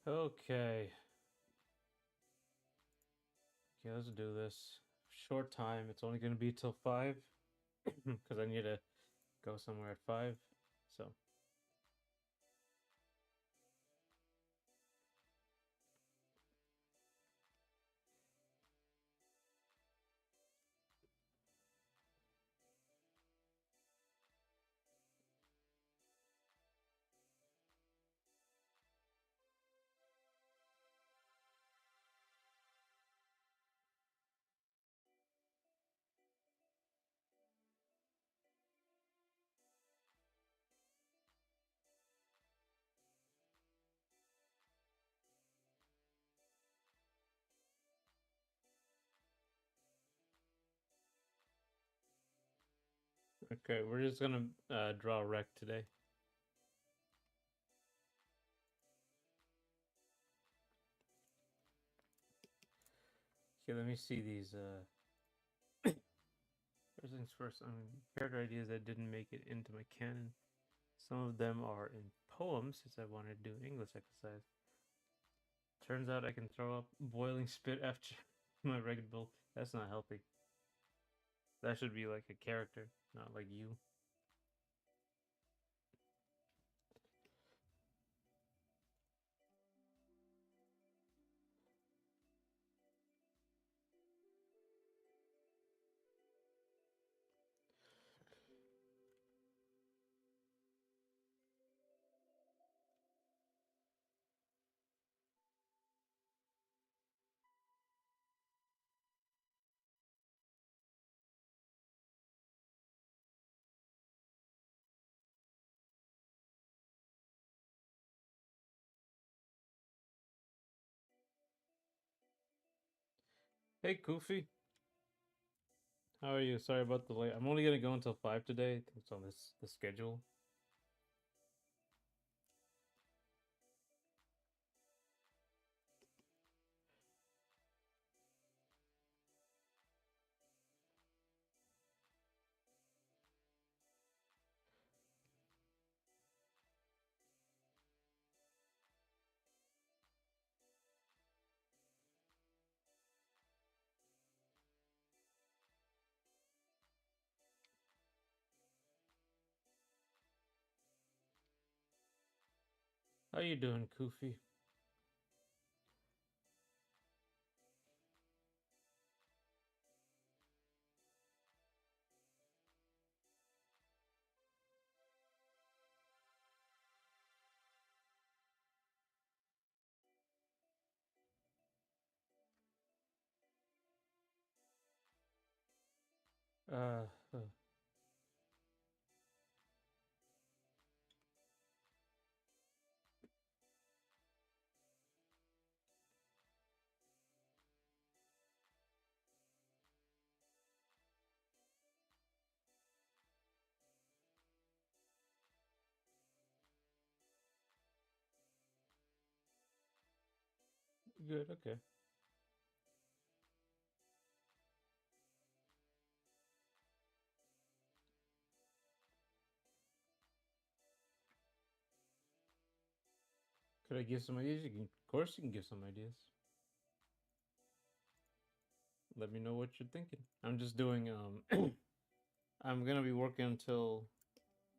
Okay. Okay, let's do this. Short time. It's only gonna be till 5 because I need to go somewhere at 5. So, okay, we're just gonna draw a wreck today. Okay, let me see these. First things first, character ideas that didn't make it into my canon. Some of them are in poems, since I wanted to do English exercise. Turns out I can throw up boiling spit after my Red Bull. That's not helping. That should be like a character, not like you. Hey, Koofy. How are you? Sorry about the late. I'm only gonna go until 5 today. I think it's on the schedule. How you doing, Koofy? Uh, uh, good. Okay. Could I give some ideas? Of course, you can give some ideas. Let me know what you're thinking. I'm just doing. I'm gonna be working until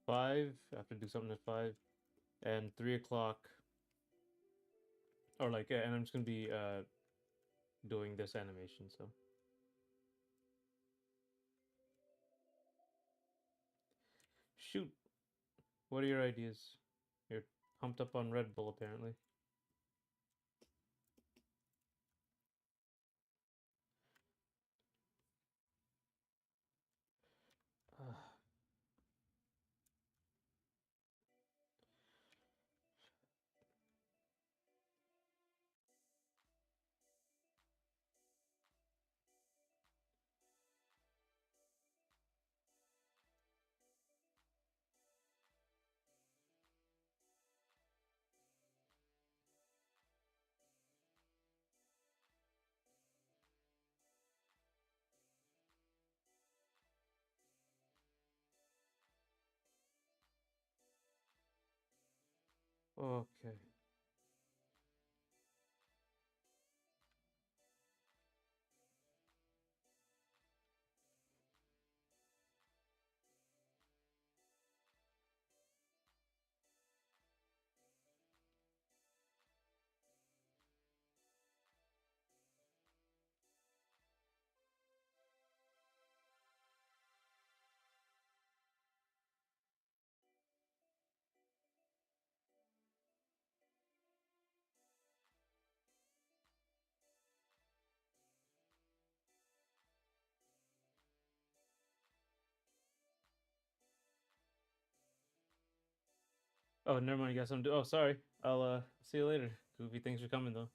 5. I have to do something at 5 and 3 o'clock, or like, and I'm just gonna be doing this animation. So shoot. What are your ideas? You're pumped up on Red Bull, apparently. Okay. Oh, never mind. I guess I'm. Oh, sorry. I'll see you later. Goofy, thanks for coming though.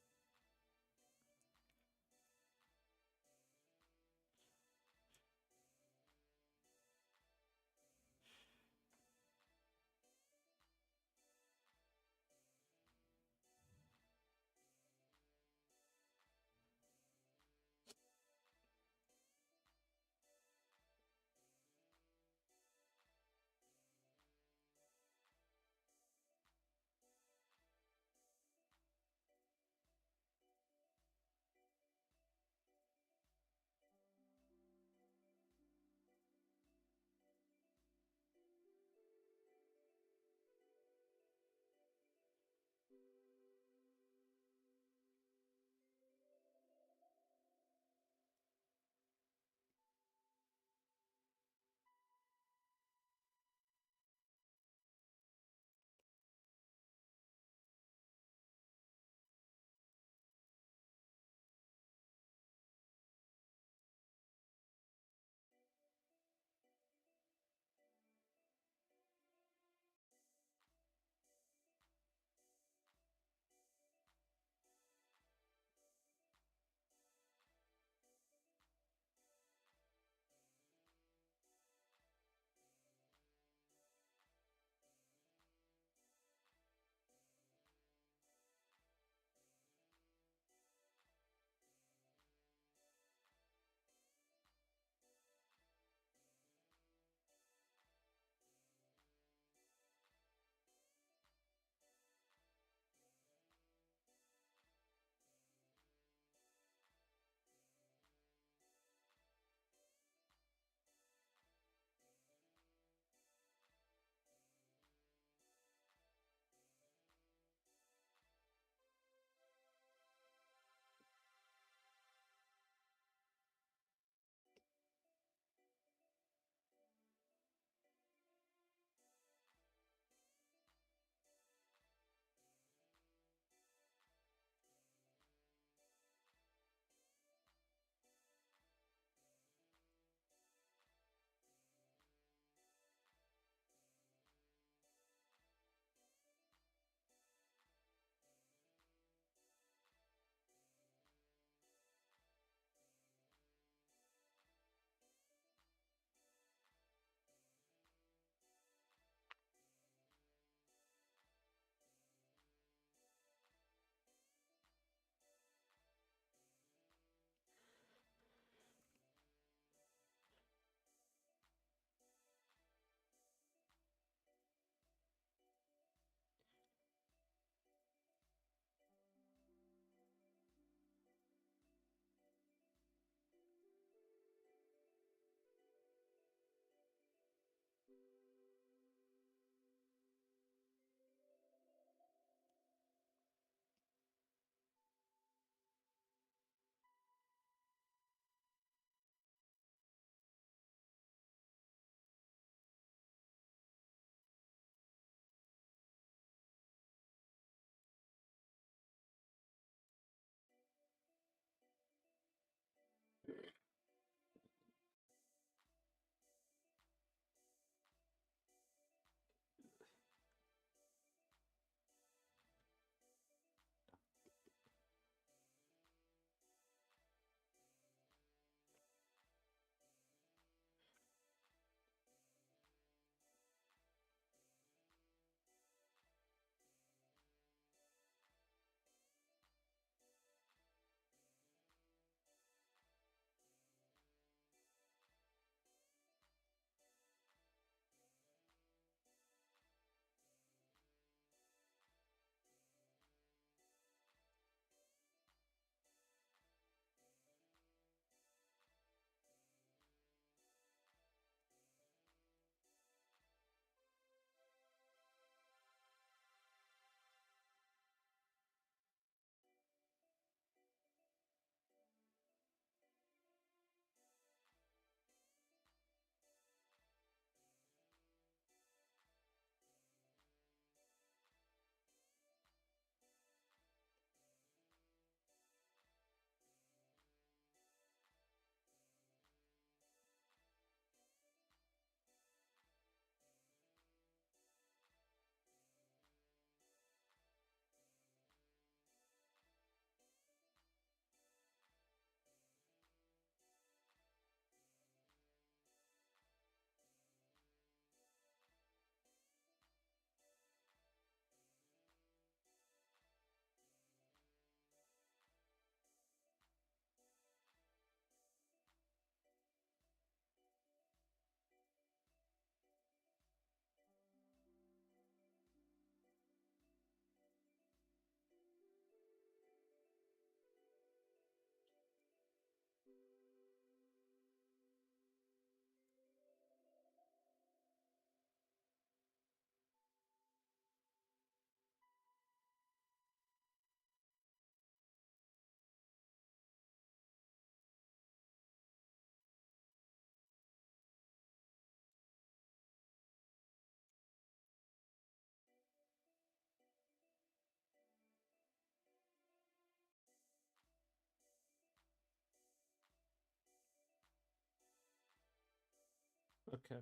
Okay.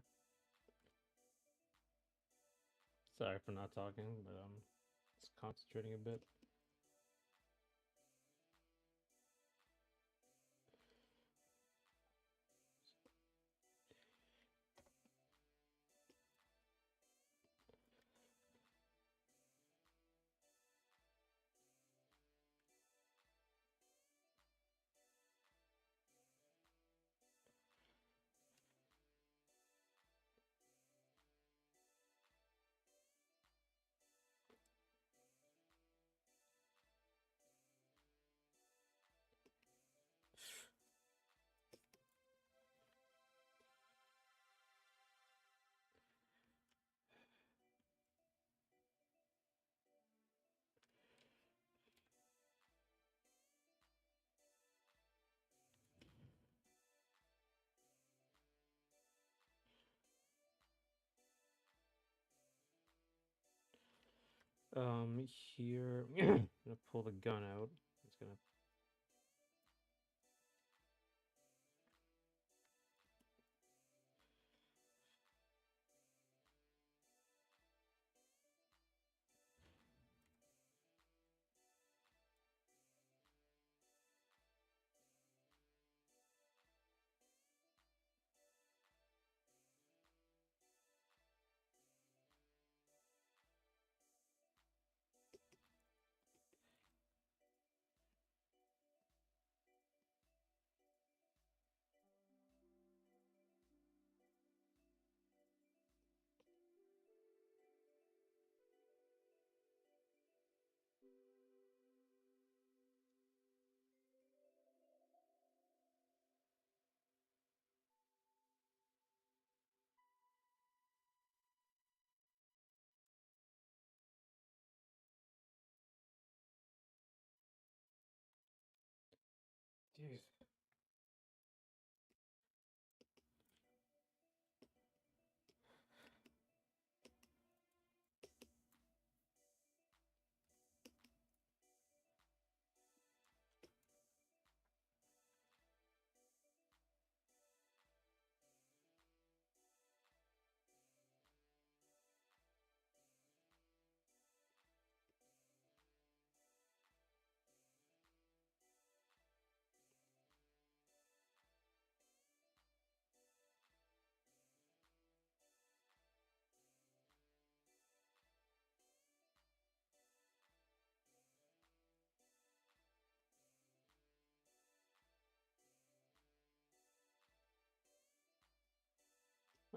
Sorry for not talking, but just concentrating a bit. Here I'm gonna pull the gun out. It's gonna. Jeez.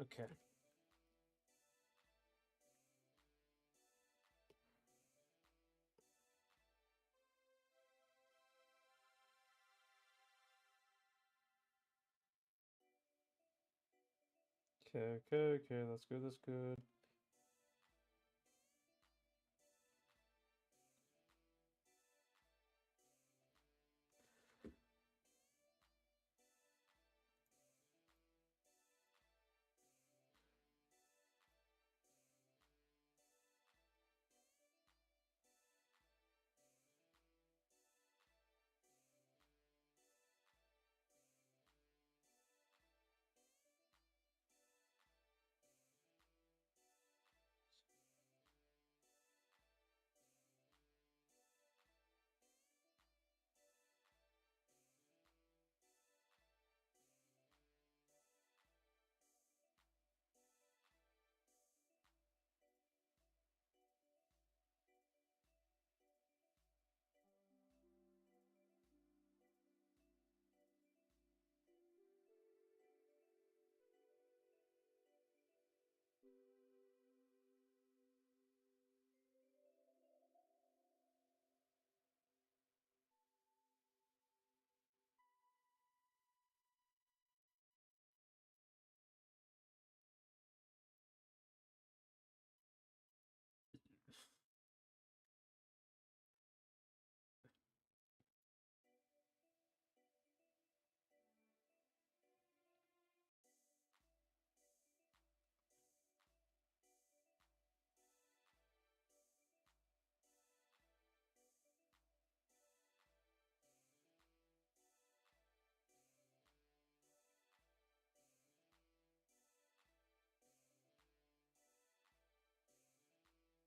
Okay. Okay. That's good. That's good.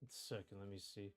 Second, let me see.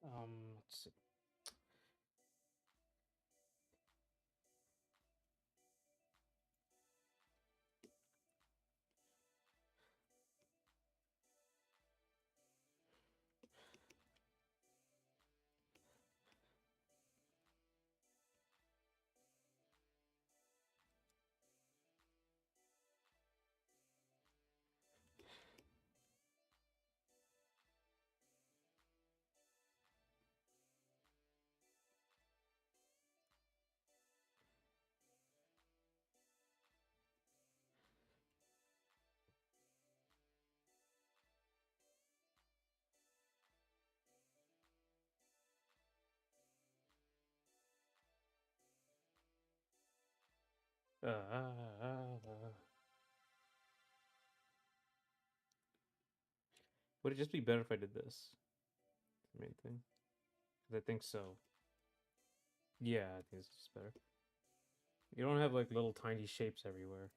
Let's see. Uh, uh, uh, uh. Would it just be better if I did this? The main thing. 'Cause I think so. Yeah, I think this is better. You don't have like little tiny shapes everywhere.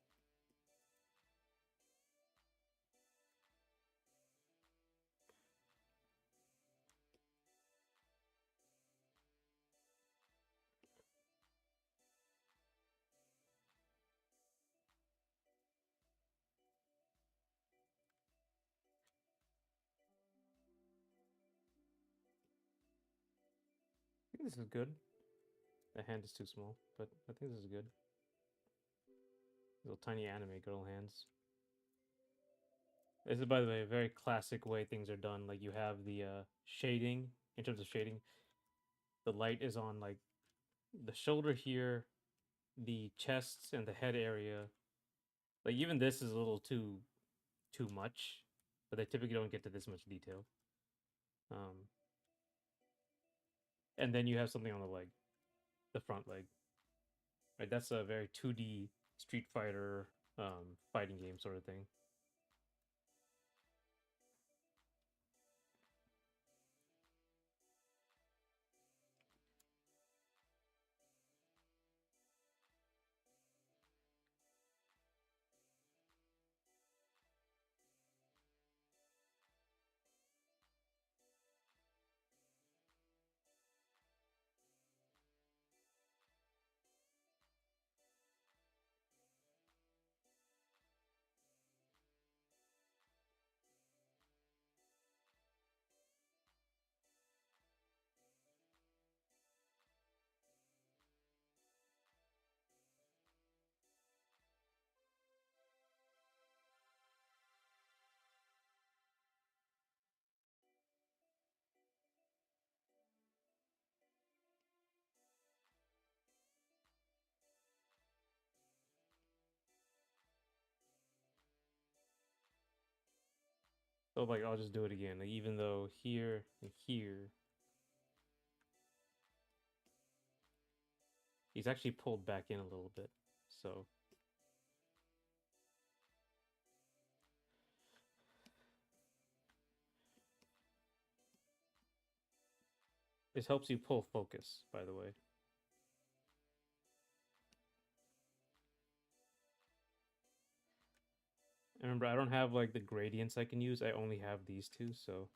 I think this is good. The hand is too small, but I think this is good. Little tiny anime girl hands. This is, by the way, a very classic way things are done. Like you have the shading. In terms of shading, the light is on like the shoulder here, the chest and the head area. Like even this is a little too much, but they typically don't get to this much detail. Um, and then you have something on the leg, the front leg. Right, that's a very 2D Street Fighter fighting game sort of thing. So like I'll just do it again. Like even though here and here, he's actually pulled back in a little bit. So this helps you pull focus, by the way. And remember, I don't have like the gradients I can use. I only have these two, so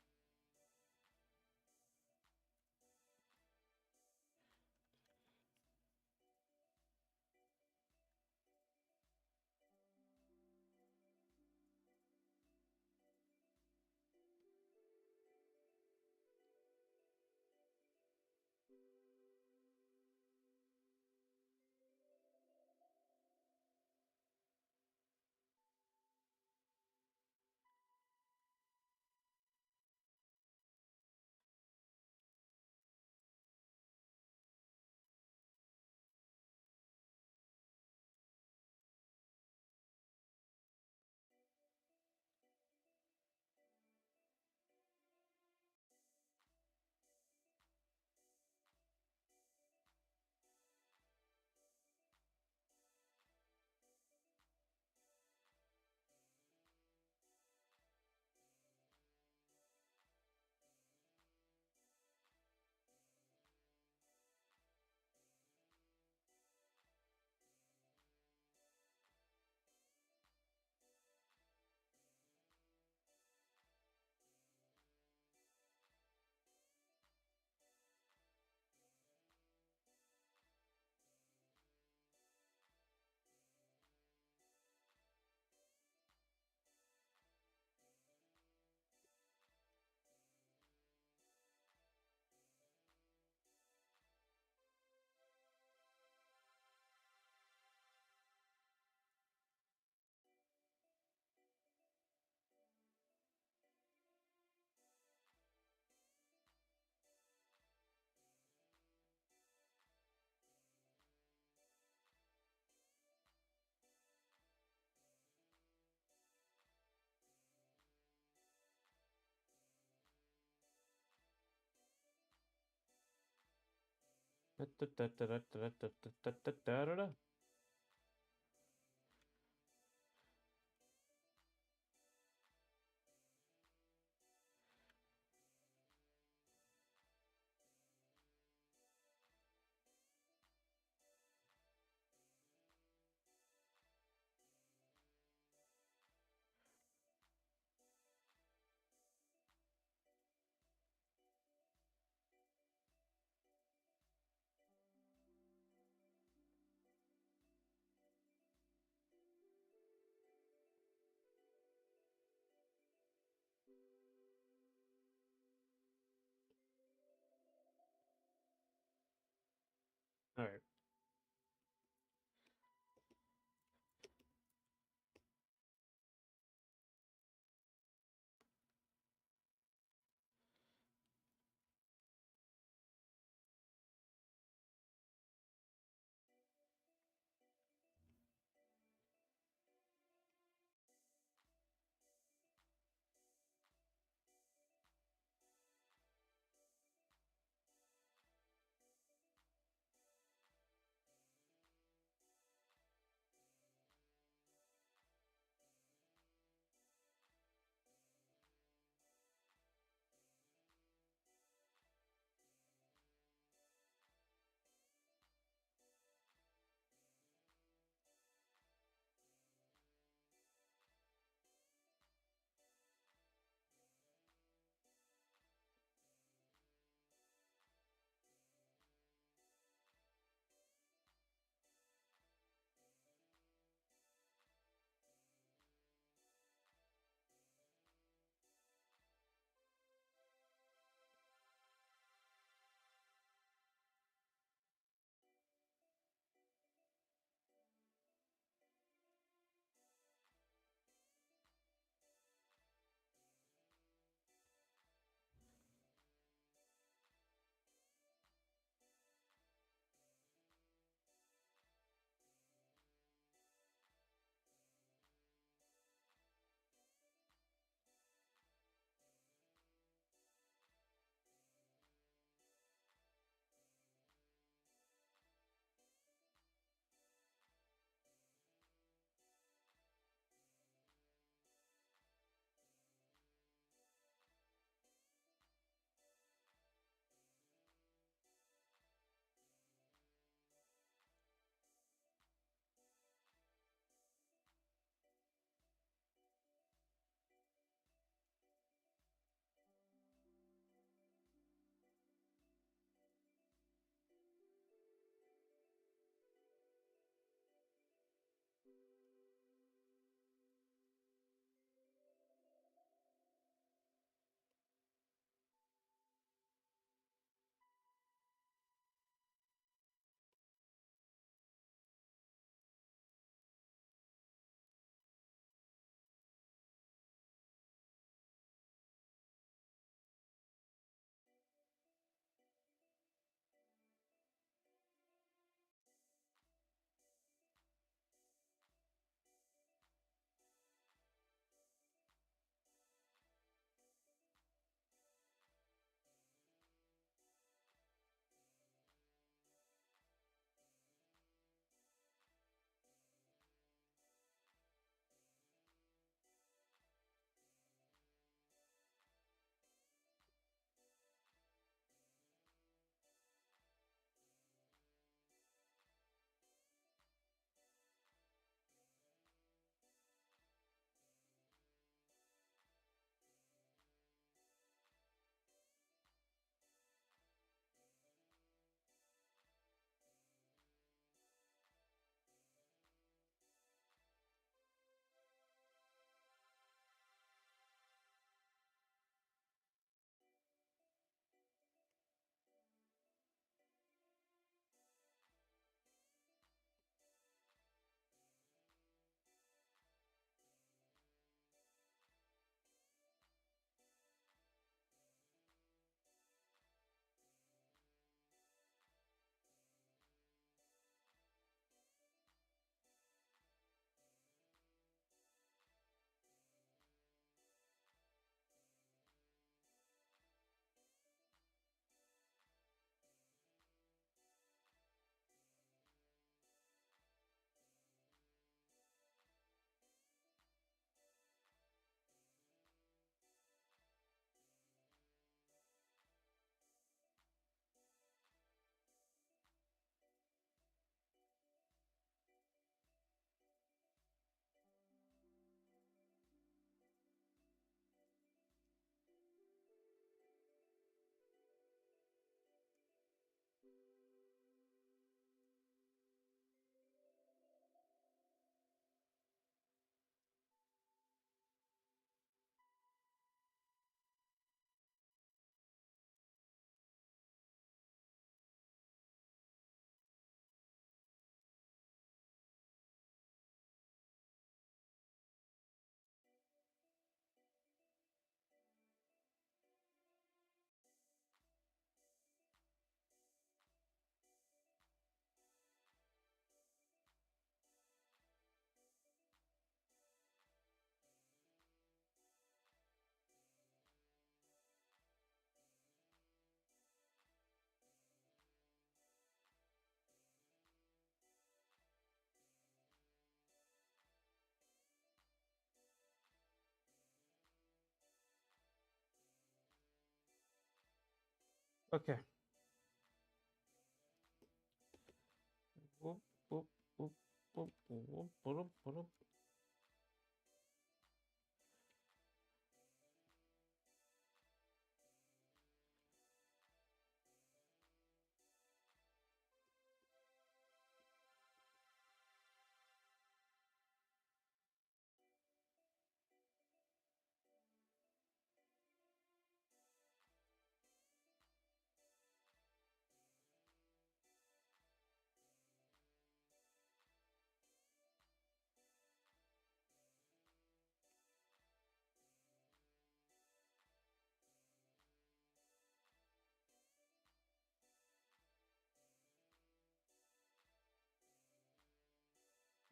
Okay. Whoop, whoop, whoop, whoop, whoop, whoop, whoop.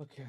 Okay.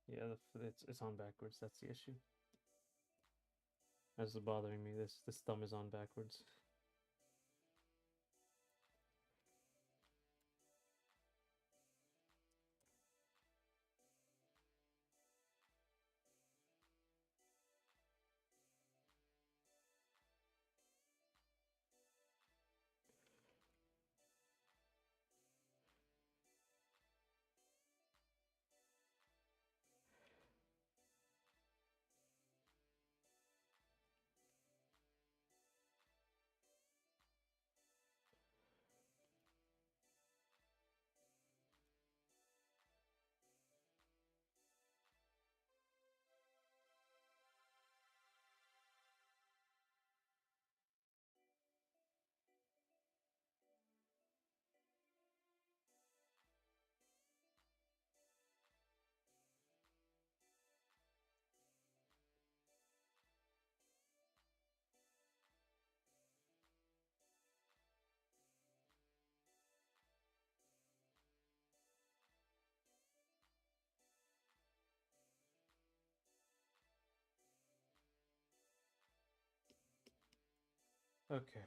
Yeah, it's on backwards. That's the issue. That's bothering me. This thumb is on backwards. Okay.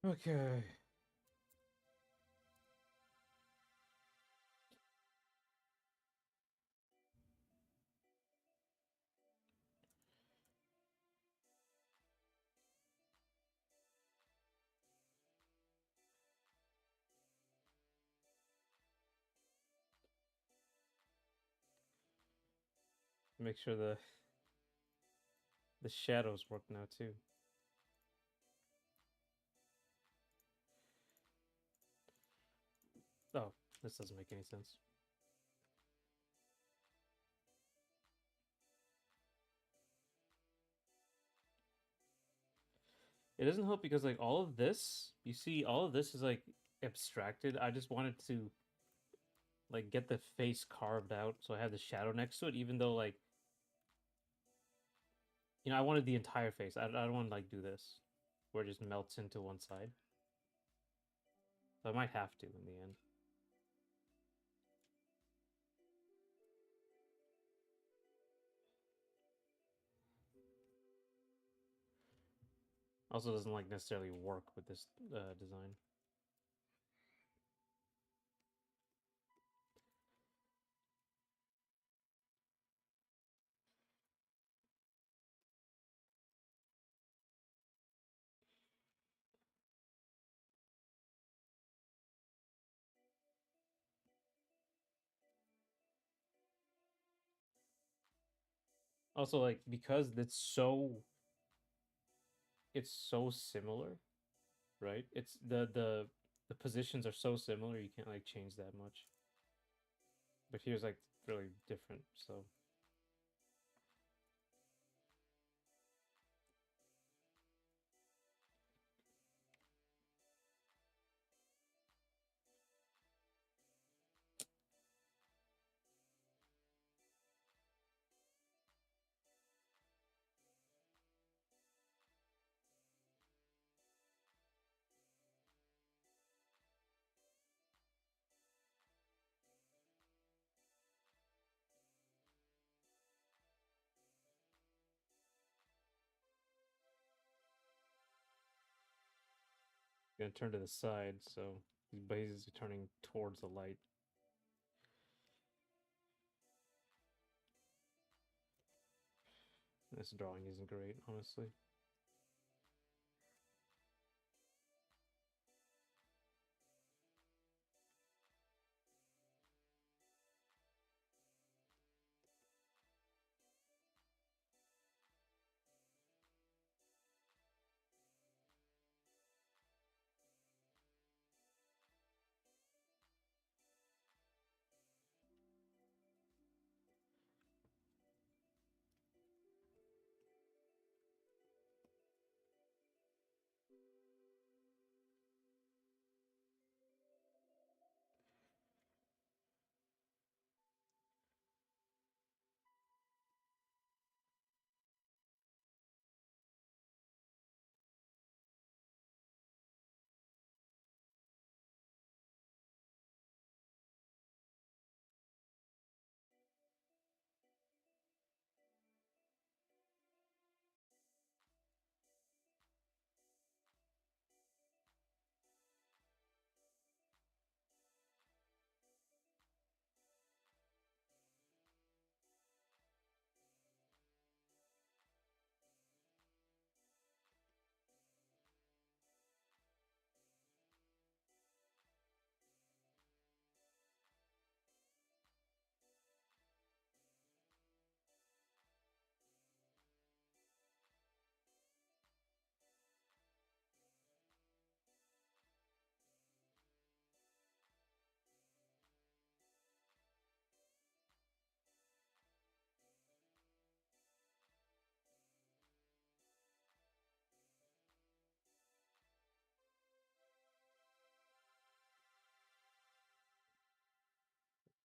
Okay. Make sure the shadows work now too. Oh, this doesn't make any sense. It doesn't help because like all of this, you see, all of this is like abstracted. I just wanted to like get the face carved out, so I have the shadow next to it. Even though like I wanted the entire face. I don't want to like do this, where it just melts into one side. So I might have to in the end. Also, doesn't like necessarily work with this design. Also, like because it's so similar, right? It's the positions are so similar, you can't like change that much. But here's like really different, so gonna turn to the side, so but he's turning towards the light. This drawing isn't great, honestly.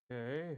Okay.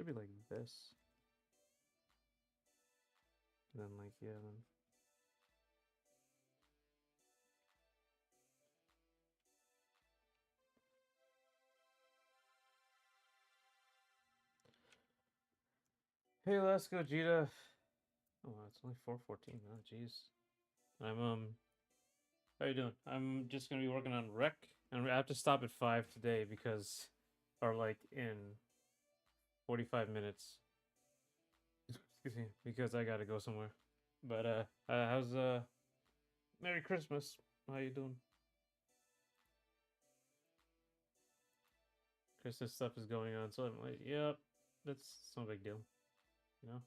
Should be like this. And then like, yeah, then. Hey, let's go, Gita. Oh, wow, it's only 4:14. Oh, jeez. How you doing? I'm just gonna be working on Wrek, and I have to stop at 5 today because, or like in 45 minutes. Excuse me, because I gotta go somewhere. But how's Merry Christmas? How you doing? Christmas stuff is going on, so I'm like, yep, that's no big deal, you know.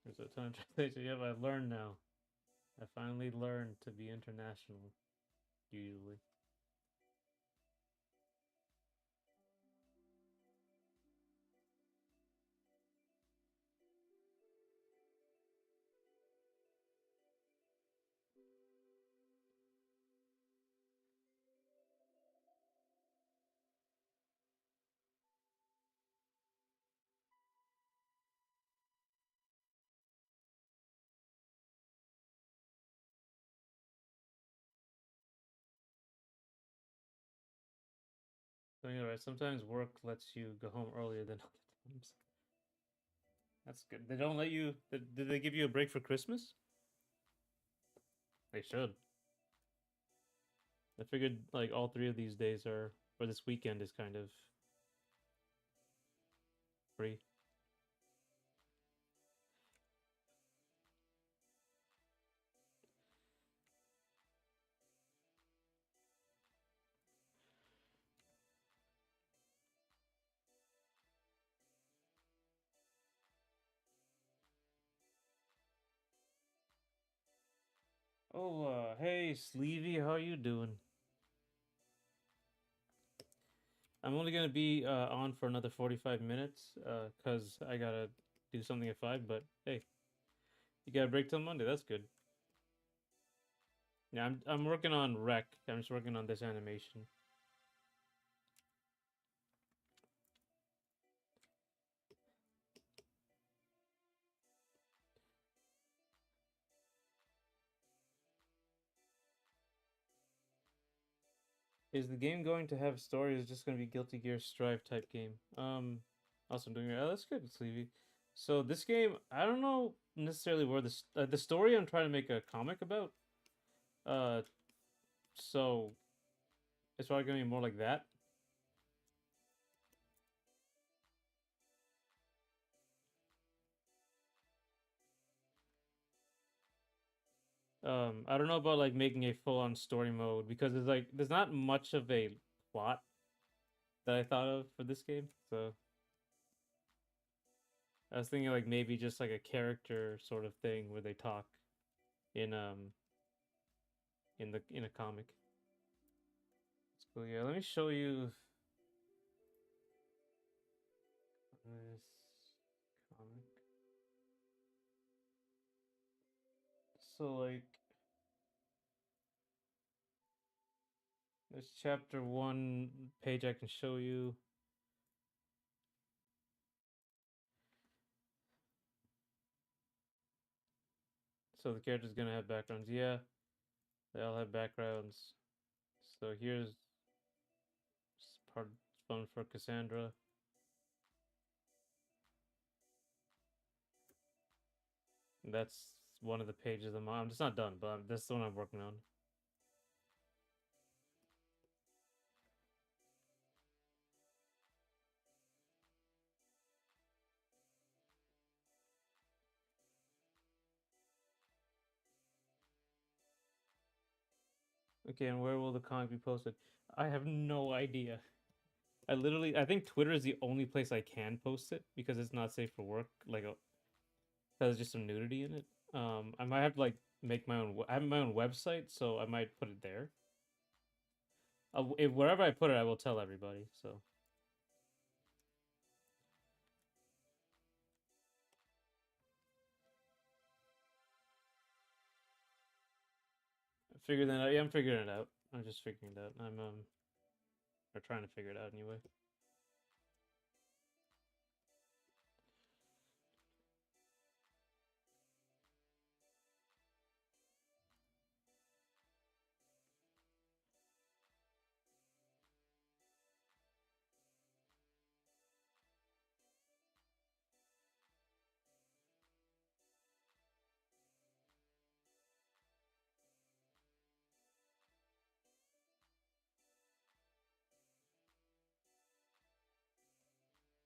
There's a ton of translation. Yep, I've learned now. I finally learned to be international. Usually. So anyway, sometimes work lets you go home earlier than other times. That's good. They don't let you. Did they give you a break for Christmas? They should. I figured like all three of these days are, or this weekend is kind of free. Oh, hey, Sleevy, how you doing? I'm only gonna be on for another 45 minutes, cause I gotta do something at 5. But hey, you got a break till Monday. That's good. Yeah, I'm working on Wrek. I'm just working on this animation. Is the game going to have story? Or is it just gonna be Guilty Gear Strive type game? Also I'm doing it. Oh, that's good, Sleevy. So this game, I don't know necessarily where the story I'm trying to make a comic about. Uh, so it's probably gonna be more like that. I don't know about like making a full on story mode because there's not much of a plot that I thought of for this game. So I was thinking like maybe just like a character sort of thing where they talk in in a comic. So yeah, let me show you this comic. So like there's chapter 1 page I can show you. So the character's gonna have backgrounds. Yeah, they all have backgrounds. So here's part fun for Cassandra. That's one of the pages of the manga. I'm just not done, but that's the one I'm working on. Okay, and where will the comic be posted? I have no idea. I think Twitter is the only place I can post it because it's not safe for work. Like, there's just some nudity in it. I might have to like make my own. I have my own website, so I might put it there. If wherever I put it, I will tell everybody. So Figure that out. Yeah, I'm figuring it out. I'm just figuring it out. I'm or trying to figure it out anyway.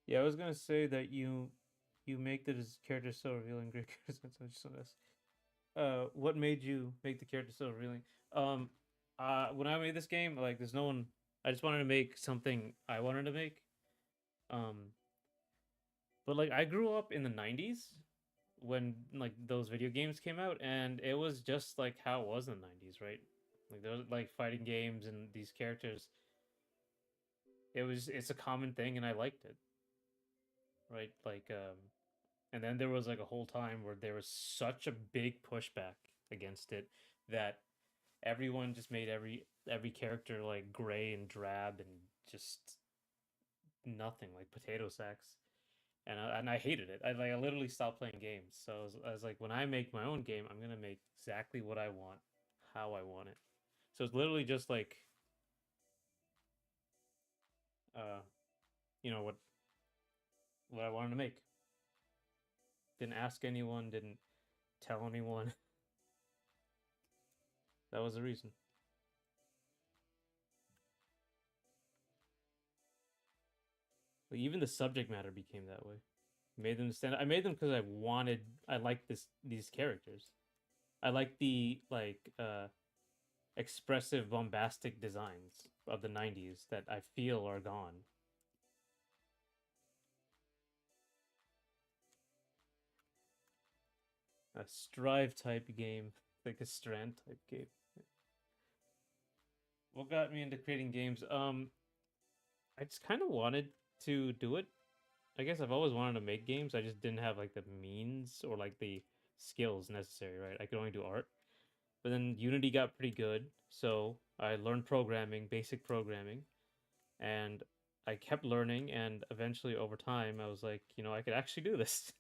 Yeah, I was gonna say that you make the character so revealing. Great characters. That's what you ask. What made you make the character so revealing? Um, when I made this game, like, there's no one. I just wanted to make something I wanted to make. Um, but like, I grew up in the '90s when like those video games came out, and it was just like how it was in the '90s, right? Like, there was like fighting games and these characters. It's a common thing, and I liked it, right? And then there was like a whole time where there was such a big pushback against it that everyone just made every character like gray and drab and just nothing, like potato sacks. And I hated it. I literally stopped playing games. So I was like, when I make my own game, I'm gonna make exactly what I want, how I want it. So it's literally just like, uh, what I wanted to make. Didn't ask anyone. Didn't tell anyone. That was the reason. Like, even the subject matter became that way. Made them stand. I made them because I wanted. I like these characters. I like the expressive, bombastic designs of the '90s that I feel are gone. A strive type game, like a strand type game. What got me into creating games? I just kind of wanted to do it. I guess I've always wanted to make games. I just didn't have like the means or like the skills necessary, right? I could only do art. But then Unity got pretty good, so I learned programming, basic programming, and I kept learning. And eventually, over time, I was like, I could actually do this.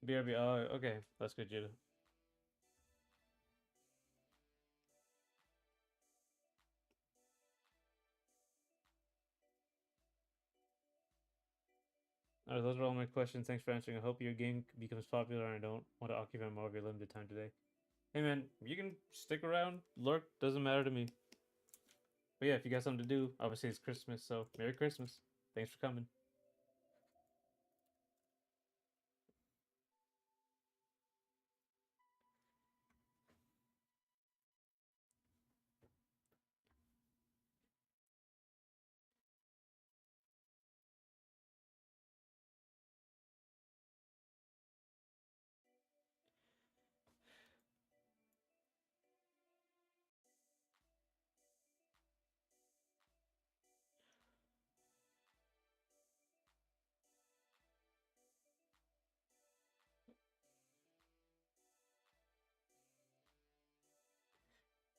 BRB. Oh, okay, that's good, Judah. All right, those are all my questions. Thanks for answering. I hope your game becomes popular, and I don't want to occupy more of your limited time today. Hey, man, you can stick around, lurk. Doesn't matter to me. But yeah, if you got something to do, obviously it's Christmas, so Merry Christmas. Thanks for coming.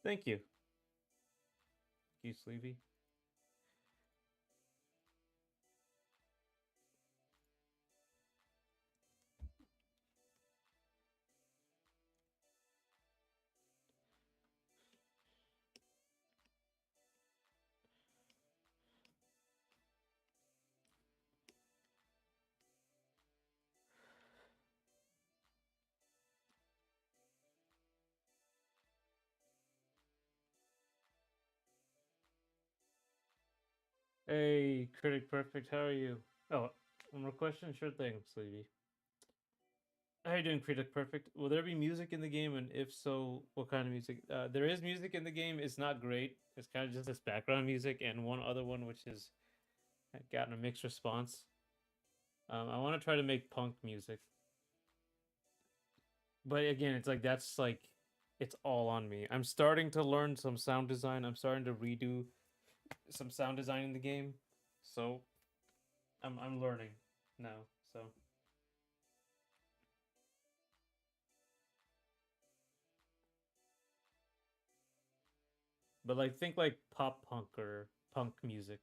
Thank you. You sleepy? Hey, Critic Perfect, how are you? Oh, one more question? Sure thing, Sleepy. How are you doing, Critic Perfect? Will there be music in the game, and if so, what kind of music? There is music in the game. It's not great. It's kind of just this background music, and one other one which has gotten a mixed response. I want to try to make punk music, but again, it's like that's like it's all on me. I'm starting to learn some sound design. I'm starting to redo some sound design in the game, so I'm learning now. So, but like think like pop punk or punk music.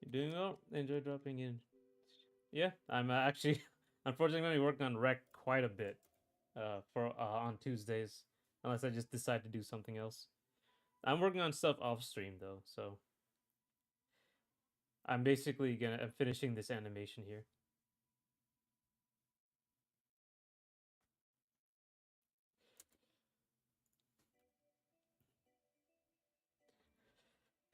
You doing well? Enjoy dropping in. Yeah, I'm actually unfortunately going to be working on Wrek quite a bit for on Tuesdays, unless I just decide to do something else. I'm working on stuff off stream though, so I'm finishing this animation here.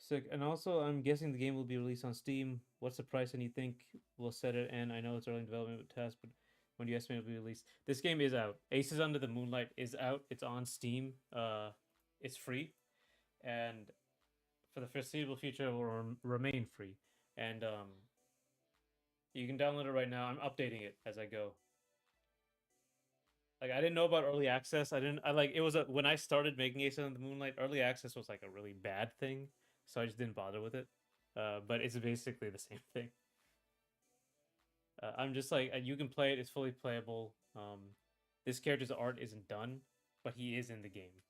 Sick. And also, I'm guessing the game will be released on Steam. What's the price, and you think we'll set it? And I know it's early in development with test, but when do you estimate it'll be released? This game is out. Aces Under the Moonlight is out. It's on Steam. It's free, and for the foreseeable future, it will remain free. And you can download it right now. I'm updating it as I go. Like I didn't know about early access. I didn't. I like it was when I started making Ace on the Moonlight. Early access was like a really bad thing, so I just didn't bother with it. But it's basically the same thing. I'm just like you can play it. It's fully playable. This character's art isn't done, but he is in the game.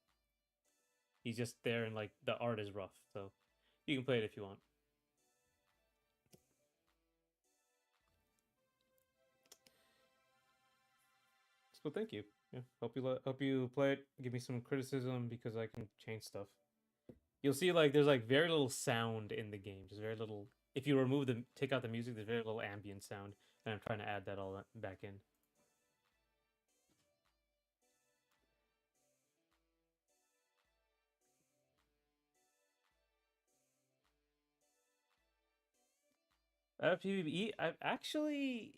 He's just there, and like the art is rough, so you can play it if you want. So thank you. Yeah, hope you play it. Give me some criticism because I can change stuff. You'll see like there's like very little sound in the game. Just very little. If you take out the music, there's very little ambient sound, and I'm trying to add that all back in. PvE. I'm actually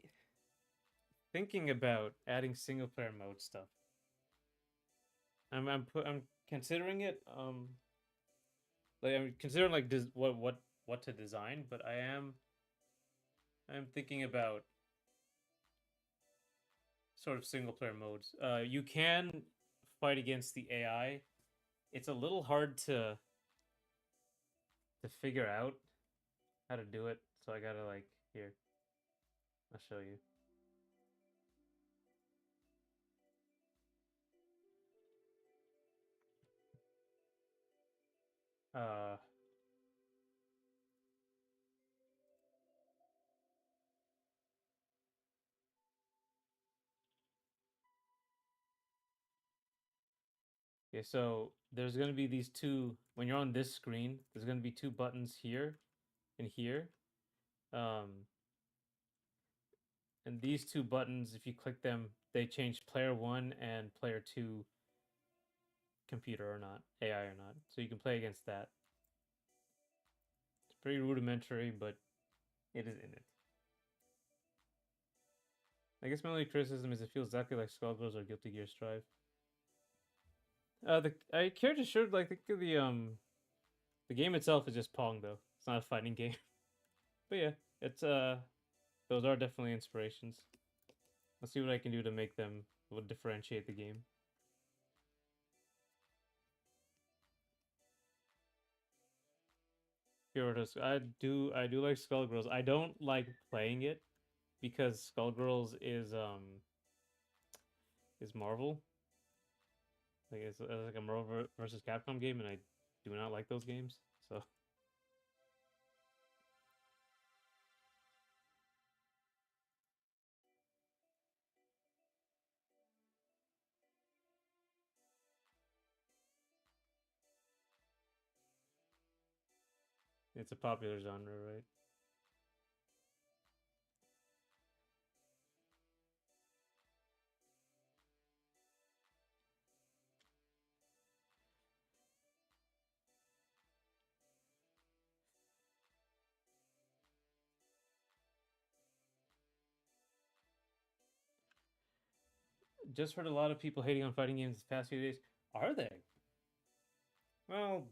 thinking about adding single player mode stuff. I'm considering it. Like I'm considering like what to design, but I'm thinking about sort of single player modes. You can fight against the AI. It's a little hard to figure out how to do it, so I gotta like here. I'll show you. Uh, okay, so there's gonna be these two when you're on this screen. There's gonna be two buttons here and here. Um, and these two buttons, if you click them, they change player one and player two computer or not, AI or not. So you can play against that. It's pretty rudimentary, but it is in it. I guess my only criticism is it feels exactly like Skullgirls or Guilty Gear Strive. The I care to show like the game itself is just Pong though. It's not a fighting game. But yeah, it's those are definitely inspirations. I'll see what I can do to make them would differentiate the game. Gyarados, I do like Skullgirls. I don't like playing it because Skullgirls is Marvel. Like it's like a Marvel versus Capcom game, and I do not like those games. So It's a popular genre, right? Just heard a lot of people hating on fighting games this past few days. Are they? Well,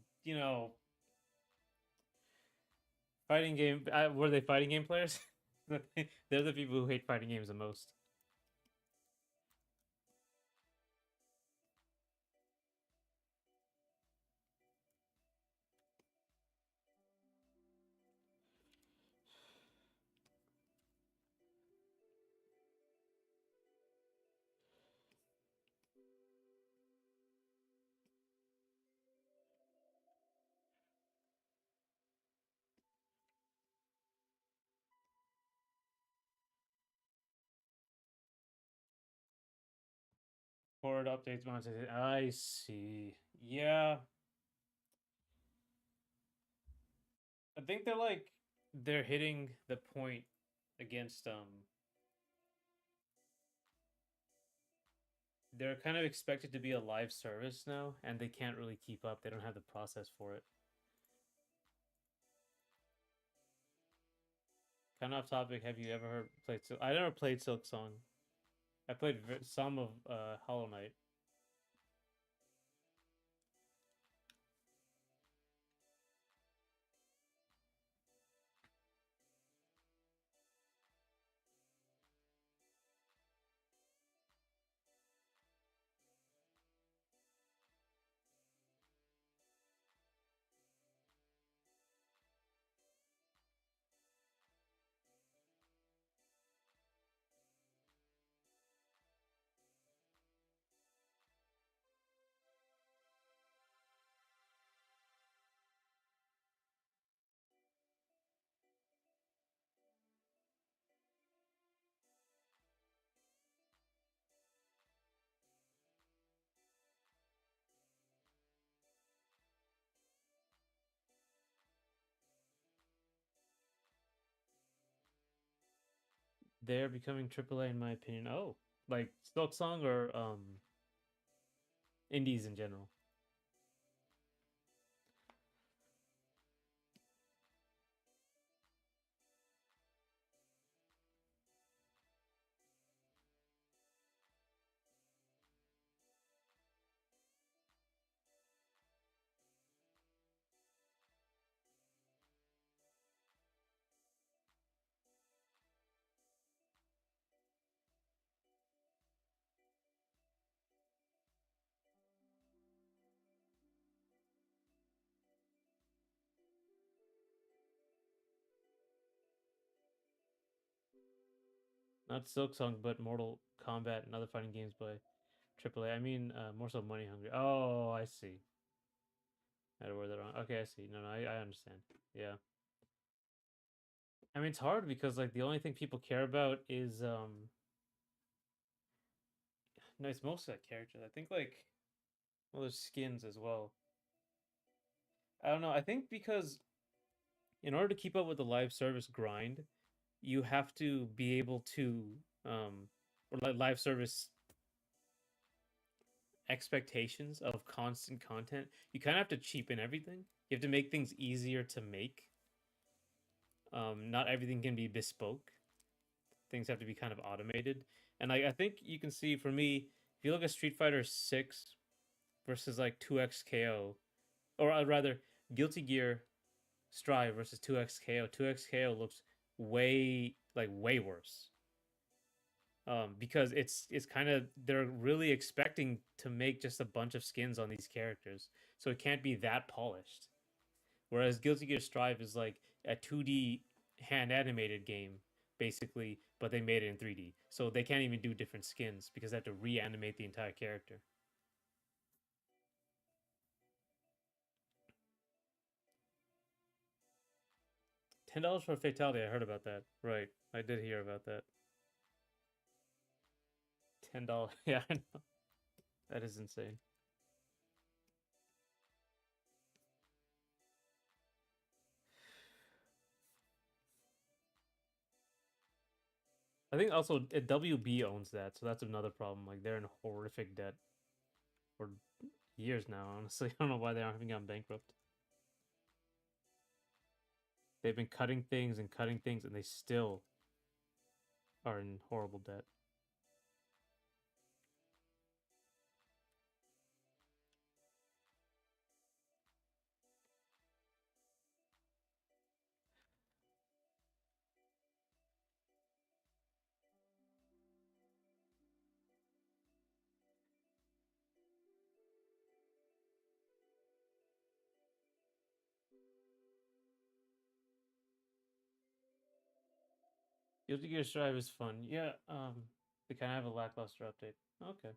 fighting game. Were they fighting game players? They're the people who hate fighting games the most. Forward updates, monetization. I see. Yeah, I think they're hitting the point against they're kind of expected to be a live service now, and they can't really keep up. They don't have the process for it. Kind of off topic. Have you ever played? I never played Silk Song. I played some of Hollow Knight. They're becoming AAA in my opinion. Oh, like Silk Song or indies in general. Not Silk Song, but Mortal Kombat and other fighting games by AAA. I mean, more so Money Hungry. Oh, I see. I had to word that wrong. Okay, I see. No, I understand. Yeah. I mean, it's hard because like the only thing people care about is no, it's most of the characters. I think well, there's skins as well. I don't know. I think because in order to keep up with the live service grind, you have to be able to or like live service expectations of constant content. You kind of have to cheapen everything. You have to make things easier to make. Not everything can be bespoke. Things have to be kind of automated. And I think you can see for me, if you look at Street Fighter 6 versus like 2XKO, or rather Guilty Gear Strive versus 2XKO, 2XKO looks way worse. Because it's kind of they're really expecting to make just a bunch of skins on these characters, so it can't be that polished. Whereas Guilty Gear Strive is like a 2D hand animated game basically, but they made it in 3D, so they can't even do different skins because they have to reanimate the entire character. $10 for a fatality. I heard about that. Right, I did hear about that. $10. Yeah, I know. That is insane. I think also WB owns that, so that's another problem. Like they're in horrific debt for years now. Honestly, I don't know why they haven't gone bankrupt. They've been cutting things, and they still are in horrible debt. Guilty Gear Strive is fun. Yeah, they kind of have a lackluster update. Okay.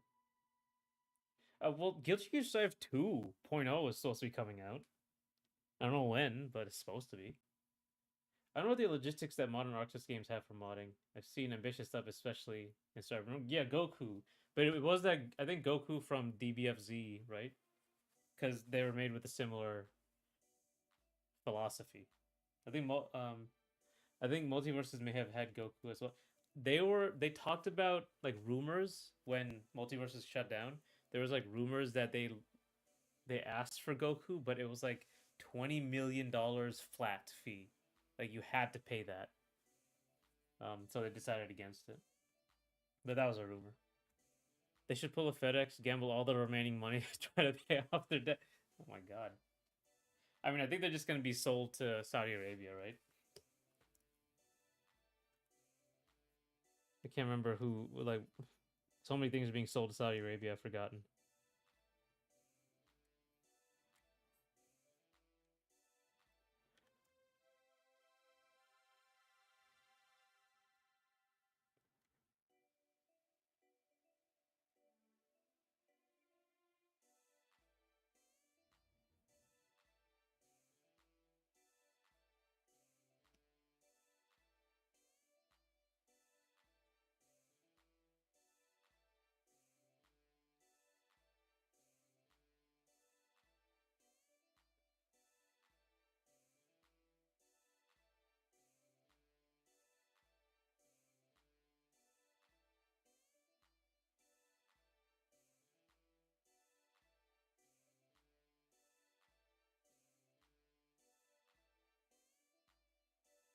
Well, Guilty Gear Strive 2.0 is supposed to be coming out. I don't know when, but it's supposed to be. I don't know the logistics that modern Arctis games have for modding. I've seen ambitious stuff, especially in Strive. Yeah, Goku. But it was that, I think, Goku from DBFZ, right? Because they were made with a similar philosophy. I think I think Multiverses may have had Goku as well. They talked about like rumors when Multiverses shut down. There was like rumors that they asked for Goku, but it was like $20 million flat fee. Like you had to pay that. So they decided against it. But that was a rumor. They should pull a FedEx, gamble all the remaining money to try to pay off their debt. Oh my god. I mean, I think they're just going to be sold to Saudi Arabia, right? I can't remember who, like, so many things are being sold to Saudi Arabia, I've forgotten.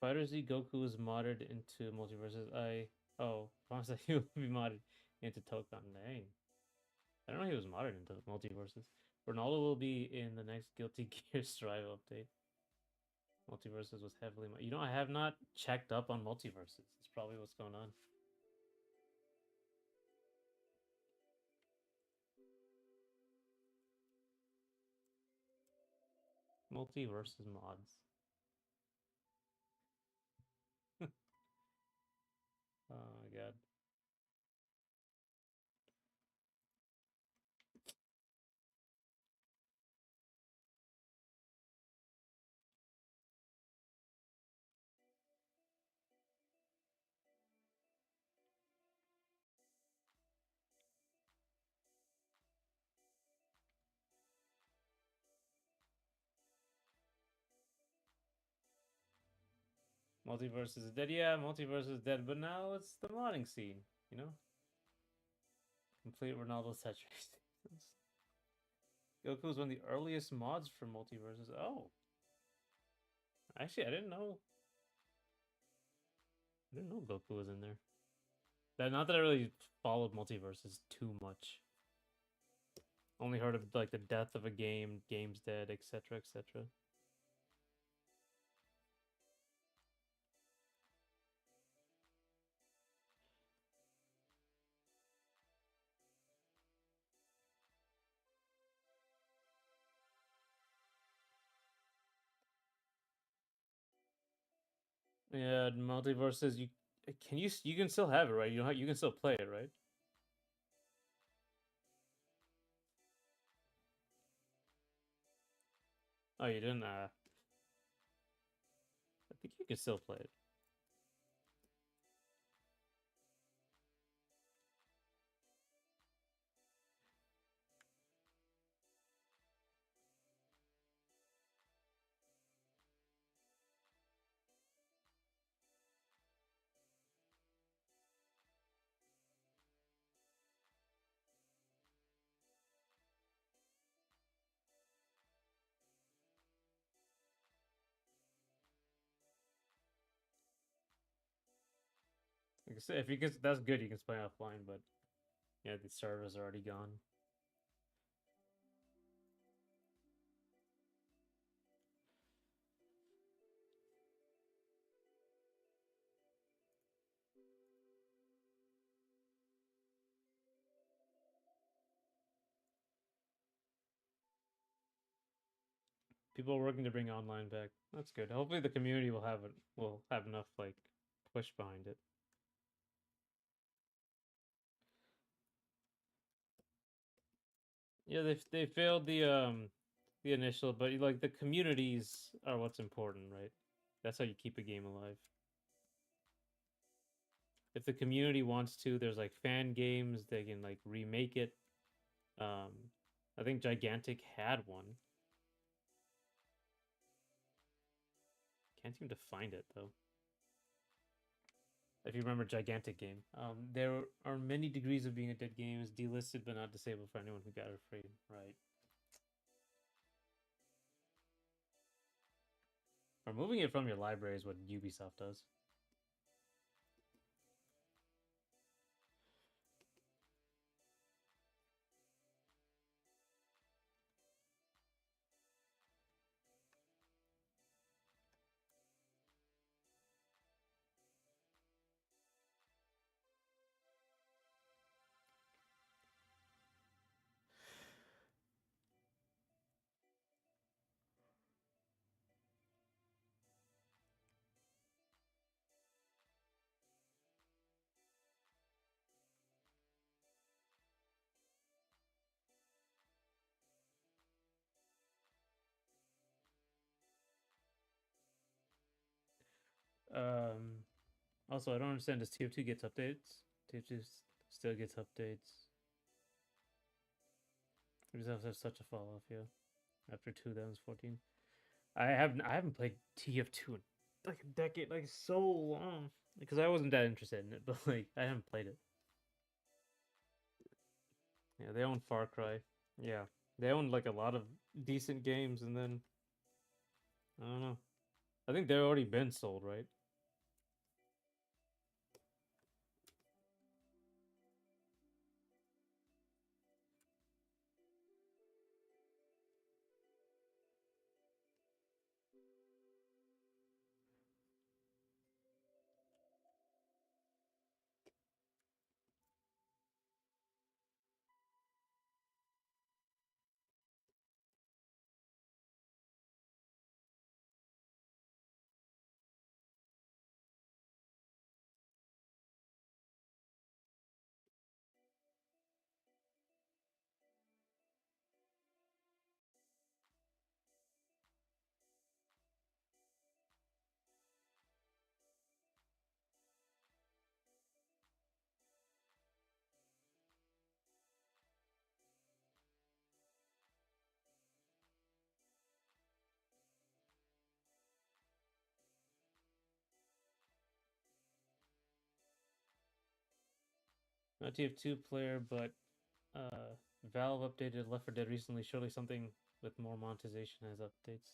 Fighter Z Goku is modded into Multiverses. Oh, promise that he will be modded into Tokon. Dang. I don't know he was modded into Multiverses. Ronaldo will be in the next Guilty Gear Strive update. Multiverses was heavily. You know, I have not checked up on Multiverses. That's probably what's going on. Multiverses mods. Oh my god. Multiverse is dead. Yeah, Multiverse is dead, but now it's the modding scene, you know? Complete Ronaldo saturation. Goku was one of the earliest mods for Multiverses. Oh. Actually, I didn't know. I didn't know Goku was in there. Not that I really followed Multiverses too much. Only heard of like the death of a game, game's dead, etc., etc. Yeah, Multiverses. You can still have it, right? You can still play it, right? Oh, you didn't. I think you can still play it. Like I said, if you can, that's good. You can play offline, but yeah, the servers are already gone. People are working to bring online back. That's good. Hopefully, the community will have enough like push behind it. Yeah, they failed the initial, but like the communities are what's important, right? That's how you keep a game alive. If the community wants to, there's like fan games, they can like remake it. Um, I think Gigantic had one. Can't seem to find it though. If you remember Gigantic game, there are many degrees of being a dead game is delisted but not disabled for anyone who got it free. Right. Removing it from your library is what Ubisoft does. Um, Also, I don't understand. Does TF2 gets updates? TF2 still gets updates. Ubisoft has such a fall off, yeah. After 2014, I haven't played TF2 in like a decade, like so long, because I wasn't that interested in it. But like, I haven't played it. Yeah, they own Far Cry. Yeah, they own like a lot of decent games, and then I don't know. I think they've already been sold, right? 'Not TF2 player, but uh, Valve updated Left 4 Dead recently. Surely something with more monetization has updates.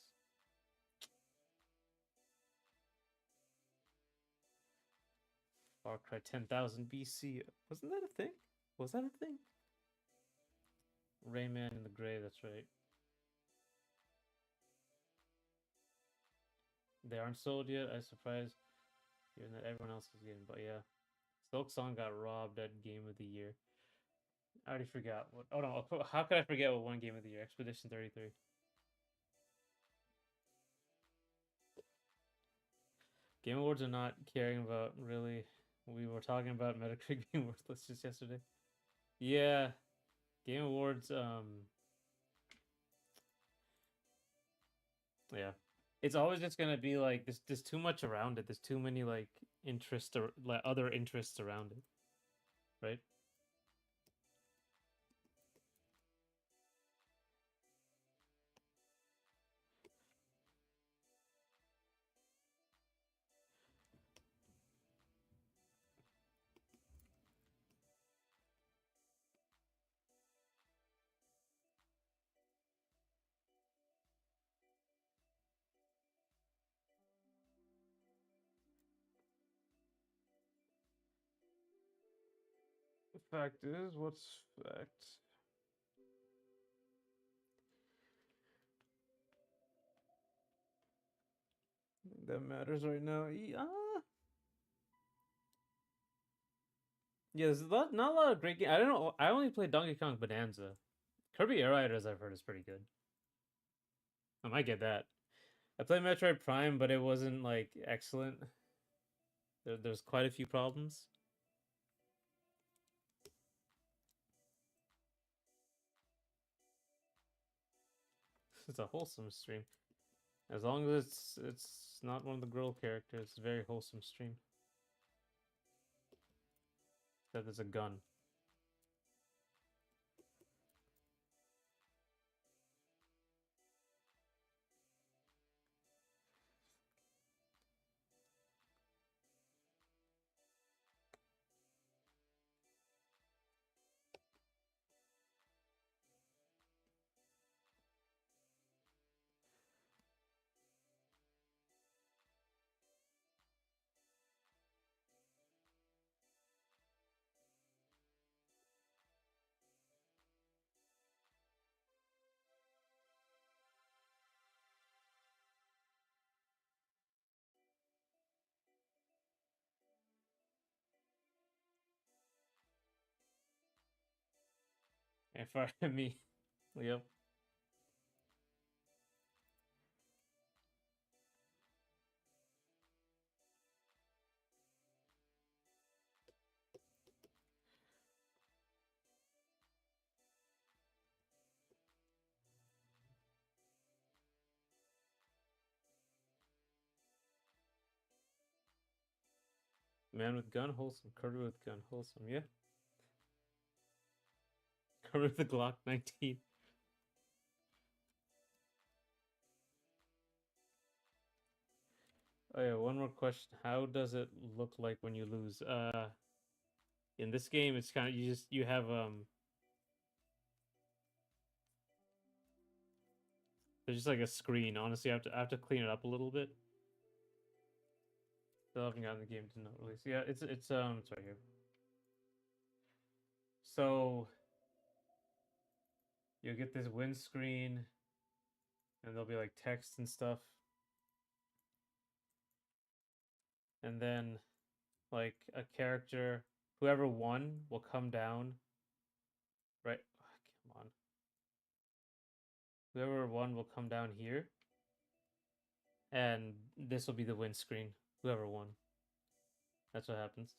Far Cry 10,000 BC. Wasn't that a thing? Was that a thing? Rayman in the Gray, that's right. They aren't sold yet. I'm surprised, given that everyone else is getting. But yeah, Silk Song got robbed at Game of the Year. I already forgot what. Oh no! How could I forget what won Game of the Year? Expedition 33. Game Awards are not caring about really. We were talking about Metacritic being worthless just yesterday. Yeah, Game Awards. Yeah, it's always just gonna be like there's too much around it. There's too many like interests or like other interests around it, right? fact is, what's fact? That matters right now. Yeah, there's not a lot of great games. I don't know. I only played Donkey Kong Bonanza. Kirby Air Riders, I've heard, is pretty good. I might get that. I played Metroid Prime, but it wasn't like excellent. There's quite a few problems. It's a wholesome stream. As long as it's not one of the girl characters, it's a very wholesome stream. That there's a gun. And for me, yep. Man with gun, wholesome. Kirby with gun, wholesome. Yeah. Kirby with the Glock 19. Oh yeah, one more question. How does it look like when you lose? In this game, it's kind of you have there's just like a screen. Honestly, I have to clean it up a little bit. Still haven't gotten the game to not release. Yeah, it's right here. So you'll get this windscreen, and there'll be like text and stuff, and then like a character, whoever won will come down. Right, come on. Whoever won will come down here, and this will be the windscreen. Whoever won. That's what happens.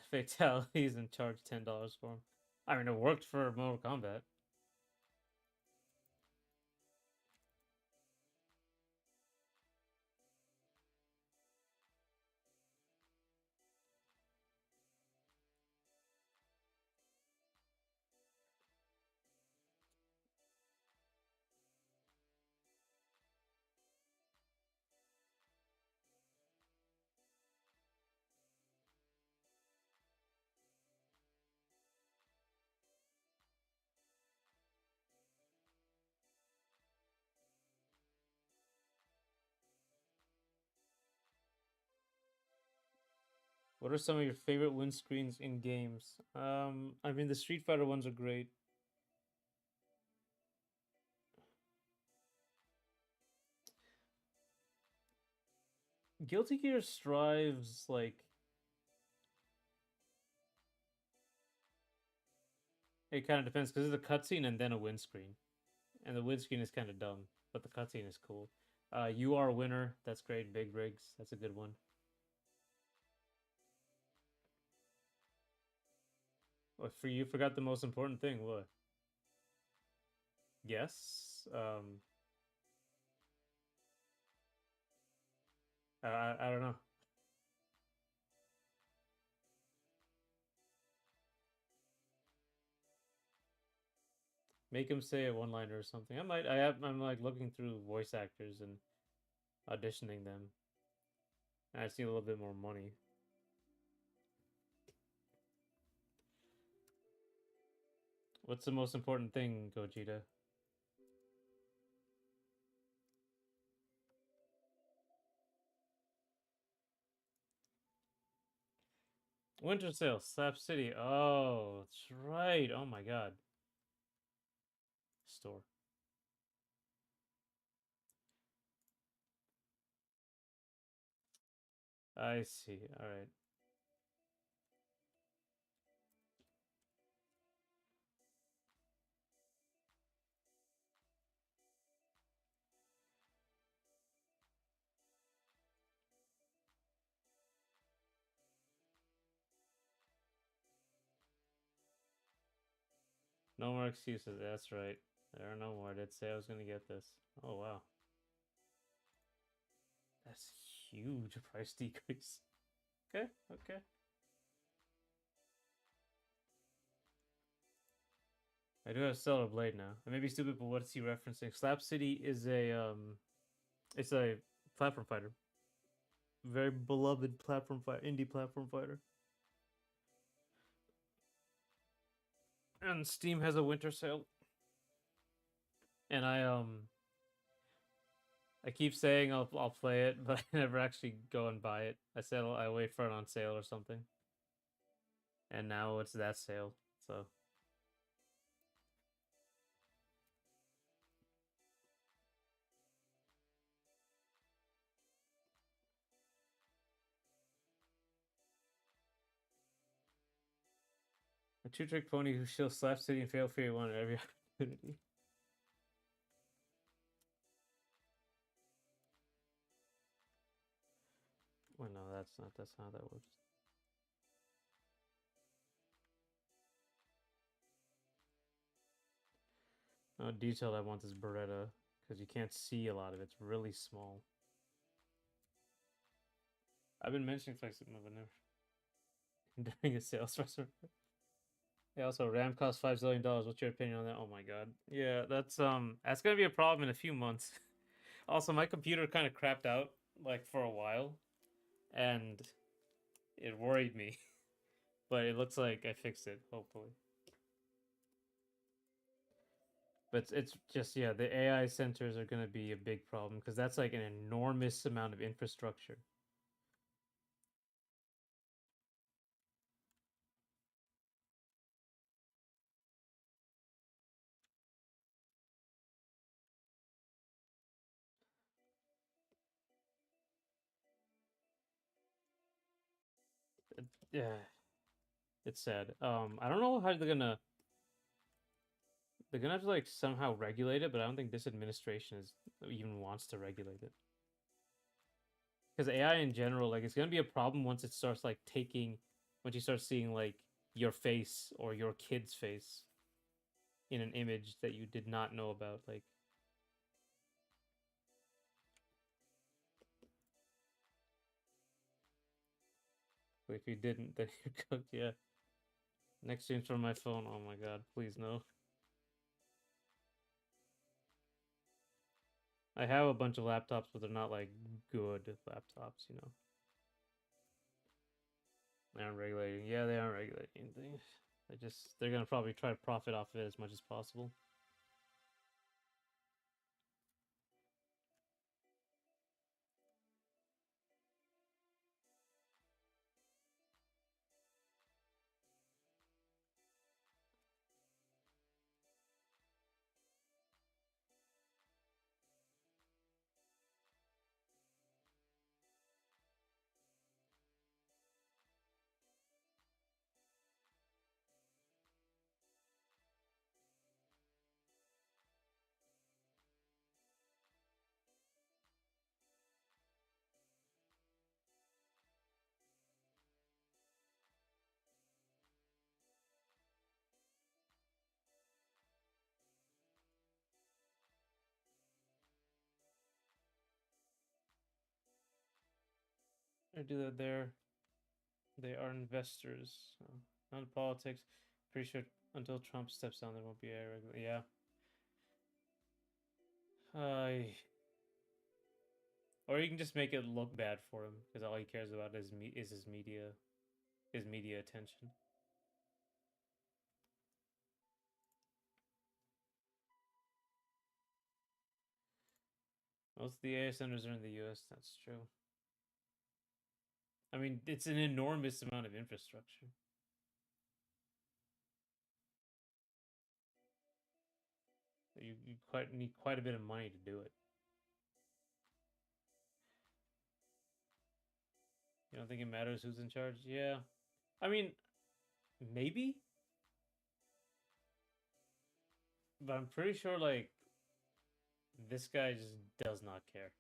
Fatalities and charge $10 for them. I mean, it worked for Mortal Kombat. What are some of your favorite windscreens in games? I mean, the Street Fighter ones are great. Guilty Gear strives like it kind of depends because there's a cutscene and then a windscreen, and the windscreen is kind of dumb, but the cutscene is cool. You Are a Winner, that's great. Big Rigs, that's a good one. What for you? Forgot the most important thing. What? Yes. I don't know. Make him say a one-liner or something. I might. I'm like looking through voice actors and auditioning them. I just need a little bit more money. What's the most important thing, Gogeta? Winter sale, Slap City. Oh, that's right. Oh my god. Store. I see. All right. No more excuses. That's right. There are no more. I did say I was gonna get this. Oh wow. That's huge price decrease. Okay, okay. I do have Stellar Blade now. I may be stupid, but what's he referencing? Slap City is it's a platform fighter. Very beloved platform fighter, indie platform fighter. And Steam has a winter sale. And I keep saying I'll play it, but I never actually go and buy it. I said I wait for it on sale or something. And now it's that sale. So a two-trick pony who shills Slap City and Fatal Fury 1 at every opportunity. Well, no, that's not how that works. No detail I want this Beretta because you can't see a lot of it. It's really small. I've been mentioning flexibility, but never during a sales restaurant. Yeah, also RAM costs $5 zillion. What's your opinion on that? Oh my god. Yeah, that's gonna be a problem in a few months. Also, my computer kind of crapped out like for a while, and it worried me. But it looks like I fixed it, hopefully. But it's just yeah, the AI centers are gonna be a big problem because that's like an enormous amount of infrastructure. Yeah, it's sad. I don't know how they're gonna have to like somehow regulate it, but I don't think this administration is even wants to regulate it. Because AI in general, like it's gonna be a problem once it starts like taking, once you start seeing like your face or your kid's face in an image that you did not know about. Like if you didn't, then you're cooked. Yeah. Next stream's from my phone. Oh my god, please no. I have a bunch of laptops, but they're not like good laptops, you know. They aren't regulating. Yeah, they aren't regulating things. They're gonna probably try to profit off of it as much as possible. They do that there. They are investors. So, not politics. Pretty sure until Trump steps down, there won't be a regular. Yeah. Or you can just make it look bad for him because all he cares about is his media attention. Most of the AI centers are in the U.S. That's true. I mean, it's an enormous amount of infrastructure. You quite need quite a bit of money to do it. You don't think it matters who's in charge? Yeah. I mean, maybe, but I'm pretty sure like this guy just does not care.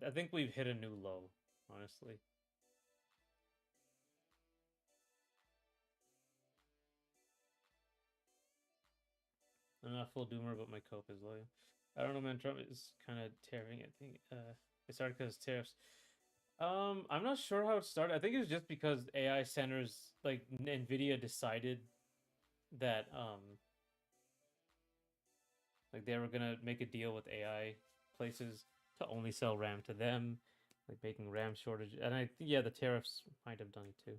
I think we've hit a new low, honestly. I'm not full doomer, but my cope is low. I don't know, man. Trump is kind of tearing. I think it started because tariffs. I'm not sure how it started. I think it was just because AI centers like Nvidia decided that like they were gonna make a deal with AI places to only sell RAM to them, like making RAM shortage. And I think yeah, the tariffs might have done it too.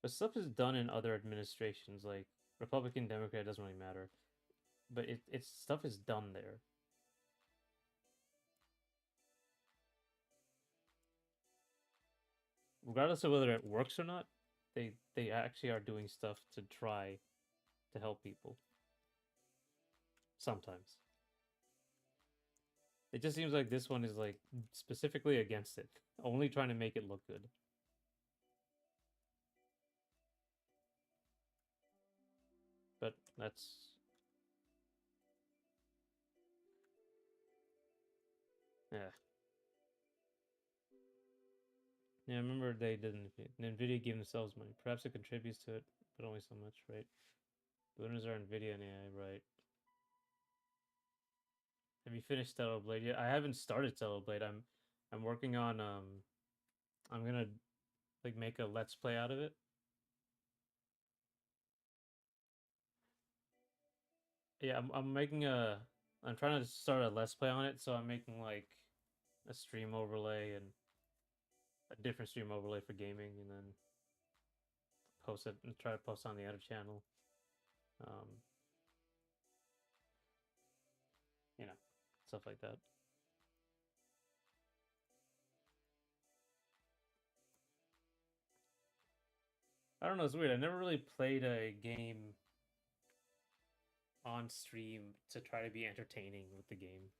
But stuff is done in other administrations, like Republican, Democrat doesn't really matter. But it's stuff is done there. Regardless of whether it works or not, they actually are doing stuff to try to help people. Sometimes. It just seems like this one is like specifically against it, only trying to make it look good. But that's yeah. Yeah, I remember they didn't. Nvidia gave themselves money. Perhaps it contributes to it, but only so much, right? The winners are Nvidia and AI, right? Have you finished Stellar Blade yet? I haven't started Stellar Blade. I'm working on I'm gonna like make a let's play out of it. Yeah, I'm making a I'm trying to start a let's play on it, so I'm making like a stream overlay and a different stream overlay for gaming, and then post it and try to post on the other channel. Um, you know, stuff like that. I don't know, it's weird. I never really played a game on stream to try to be entertaining with the game.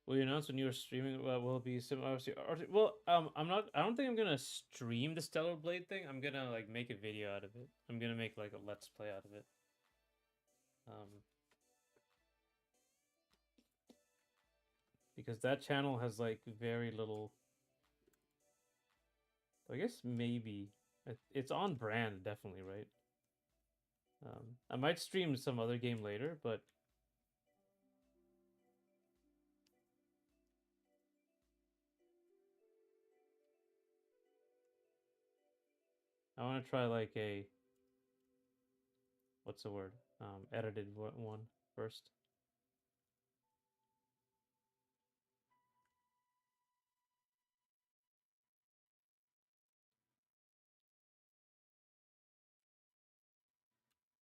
Will you announce when you are streaming? Will it be some well, I'm not. I don't think I'm gonna stream the Stellar Blade thing. I'm gonna like make a video out of it. I'm gonna make like a let's play out of it. Um, because that channel has like very little. I guess maybe it's on brand, definitely, right? I might stream some other game later, but I want to try like a what's the word? Edited one first.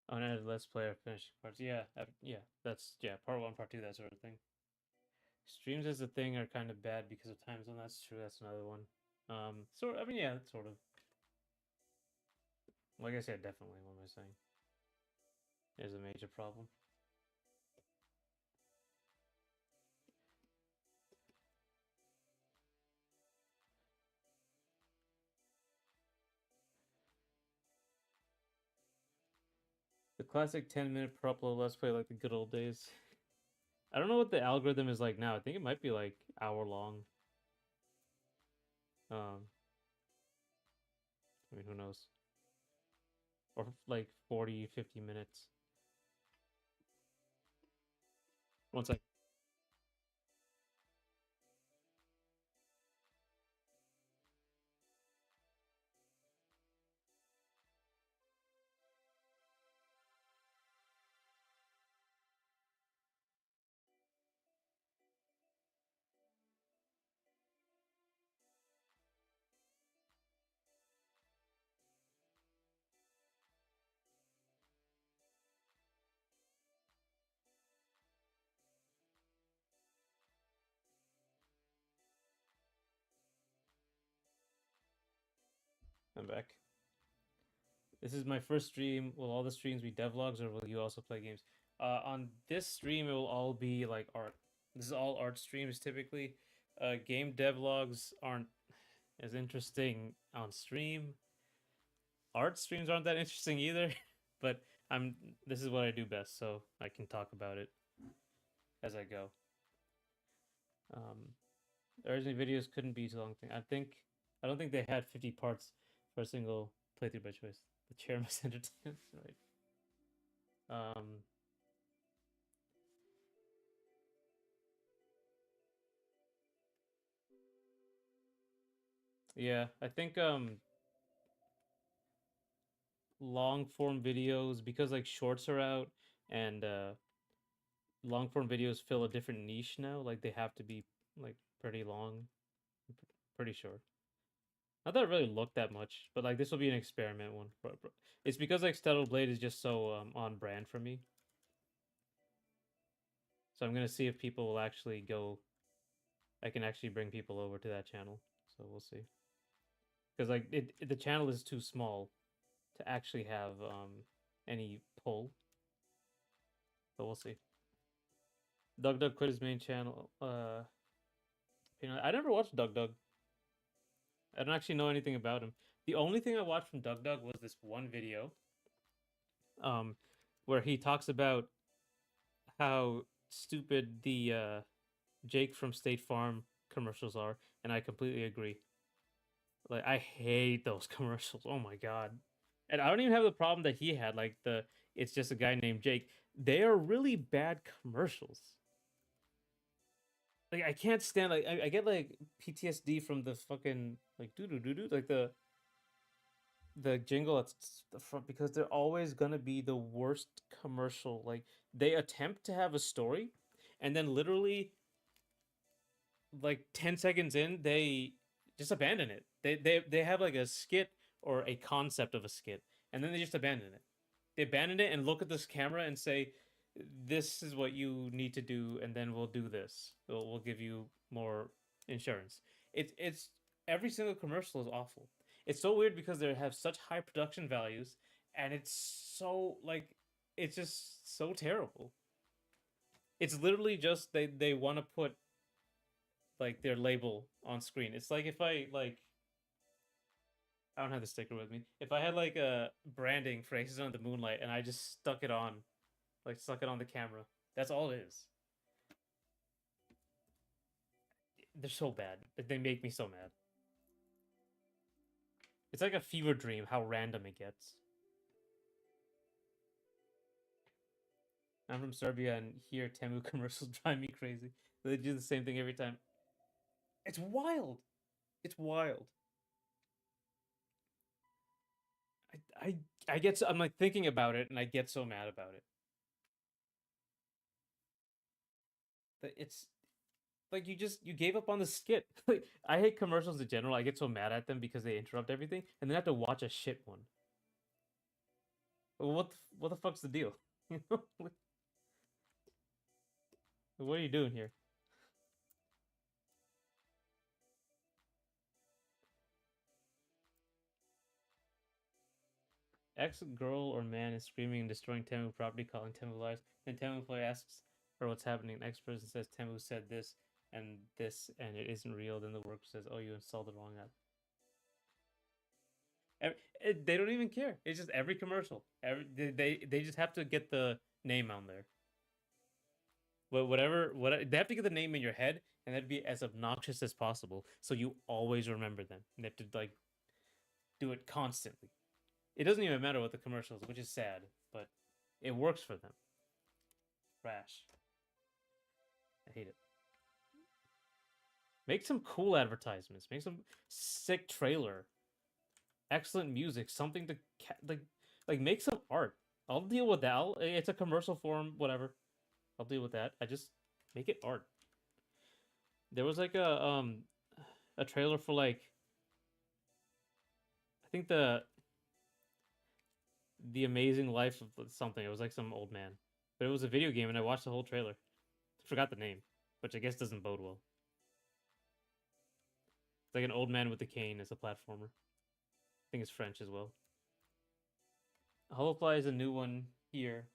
Unedited let's play or finish parts. Yeah, yeah, that's yeah, part one, part two, that sort of thing. Streams as a thing are kind of bad because of time zone. That's true. That's another one. So I mean, yeah, sort of. Like I said, definitely. What am I saying? Is a major problem. The classic 10-minute per upload let's play like the good old days. I don't know what the algorithm is like now. I think it might be like hour long. I mean, who knows? Or like 40, 50 minutes. One sec. I'm back. This is my first stream. Will all the streams be devlogs or will you also play games? On this stream, it will all be like art. This is all art streams typically. Game devlogs aren't as interesting on stream. Art streams aren't that interesting either, but I'm this is what I do best, so I can talk about it as I go. Original videos couldn't be too long. I don't think they had 50 parts for a single playthrough by choice. The chair must entertain, right? Um, yeah, I think long form videos because like shorts are out and long form videos fill a different niche now. Like they have to be like pretty long. Pretty sure. Not that it really looked that much, but like this will be an experiment one. It's because like Stellar Blade is just so on brand for me. So I'm gonna see if people will actually go. I can actually bring people over to that channel. So we'll see. Because like the channel is too small to actually have any pull. But we'll see. Doug Doug quit his main channel. I never watched Doug Doug. I don't actually know anything about him. The only thing I watched from Doug Doug was this one video, um, where he talks about how stupid the Jake from State Farm commercials are, and I completely agree. Like I hate those commercials. Oh my god. And I don't even have the problem that he had. Like the it's just a guy named Jake. They are really bad commercials. Like I can't stand like I get like PTSD from the fucking like doo doo doo doo like the jingle at the front because they're always gonna be the worst commercial. Like they attempt to have a story, and then literally like 10 seconds in, they just abandon it. They have like a skit or a concept of a skit, and then they just abandon it. They abandon it and look at this camera and say, "This is what you need to do, and then we'll do this. We'll give you more insurance." It's every single commercial is awful. It's so weird because they have such high production values, and it's so like it's just so terrible. It's literally just they want to put like their label on screen. It's like if I like I don't have the sticker with me. If I had like a branding for Aces on the Moonlight and I just stuck it on, like stuck it on the camera, that's all it is. They're so bad. They make me so mad. It's like a fever dream how random it gets. I'm from Serbia and here Temu commercials drive me crazy. They do the same thing every time. It's wild. It's wild. I I I get so I'm like thinking about it and I get so mad about it. That it's like you gave up on the skit. Like I hate commercials in general. I get so mad at them because they interrupt everything and then I have to watch a shit one. Well, what the fuck's the deal? You know, what are you doing here? Ex-girl or man is screaming and destroying Temu property, calling Temu lies. Then Temu employee asks her what's happening. The next person says Temu said this, and it isn't real. Then the worker says, "Oh, you installed the wrong app." They don't even care. It's just every commercial. They just have to get the name on there. Whatever, they have to get the name in your head, and that'd be as obnoxious as possible, so you always remember them. And they have to like do it constantly. It doesn't even matter what the commercial is, which is sad, but it works for them. Trash. I hate it. Make some cool advertisements. Make some sick trailer. Excellent music. Something to like make some art. I'll deal with that. It's a commercial form, whatever. I'll deal with that. I just make it art. There was like a trailer for like I think the Amazing Life of something. It was like some old man, but it was a video game, and I watched the whole trailer. I forgot the name, which I guess doesn't bode well. It's like an old man with a cane as a platformer. I think it's French as well. Holofly is a new one here.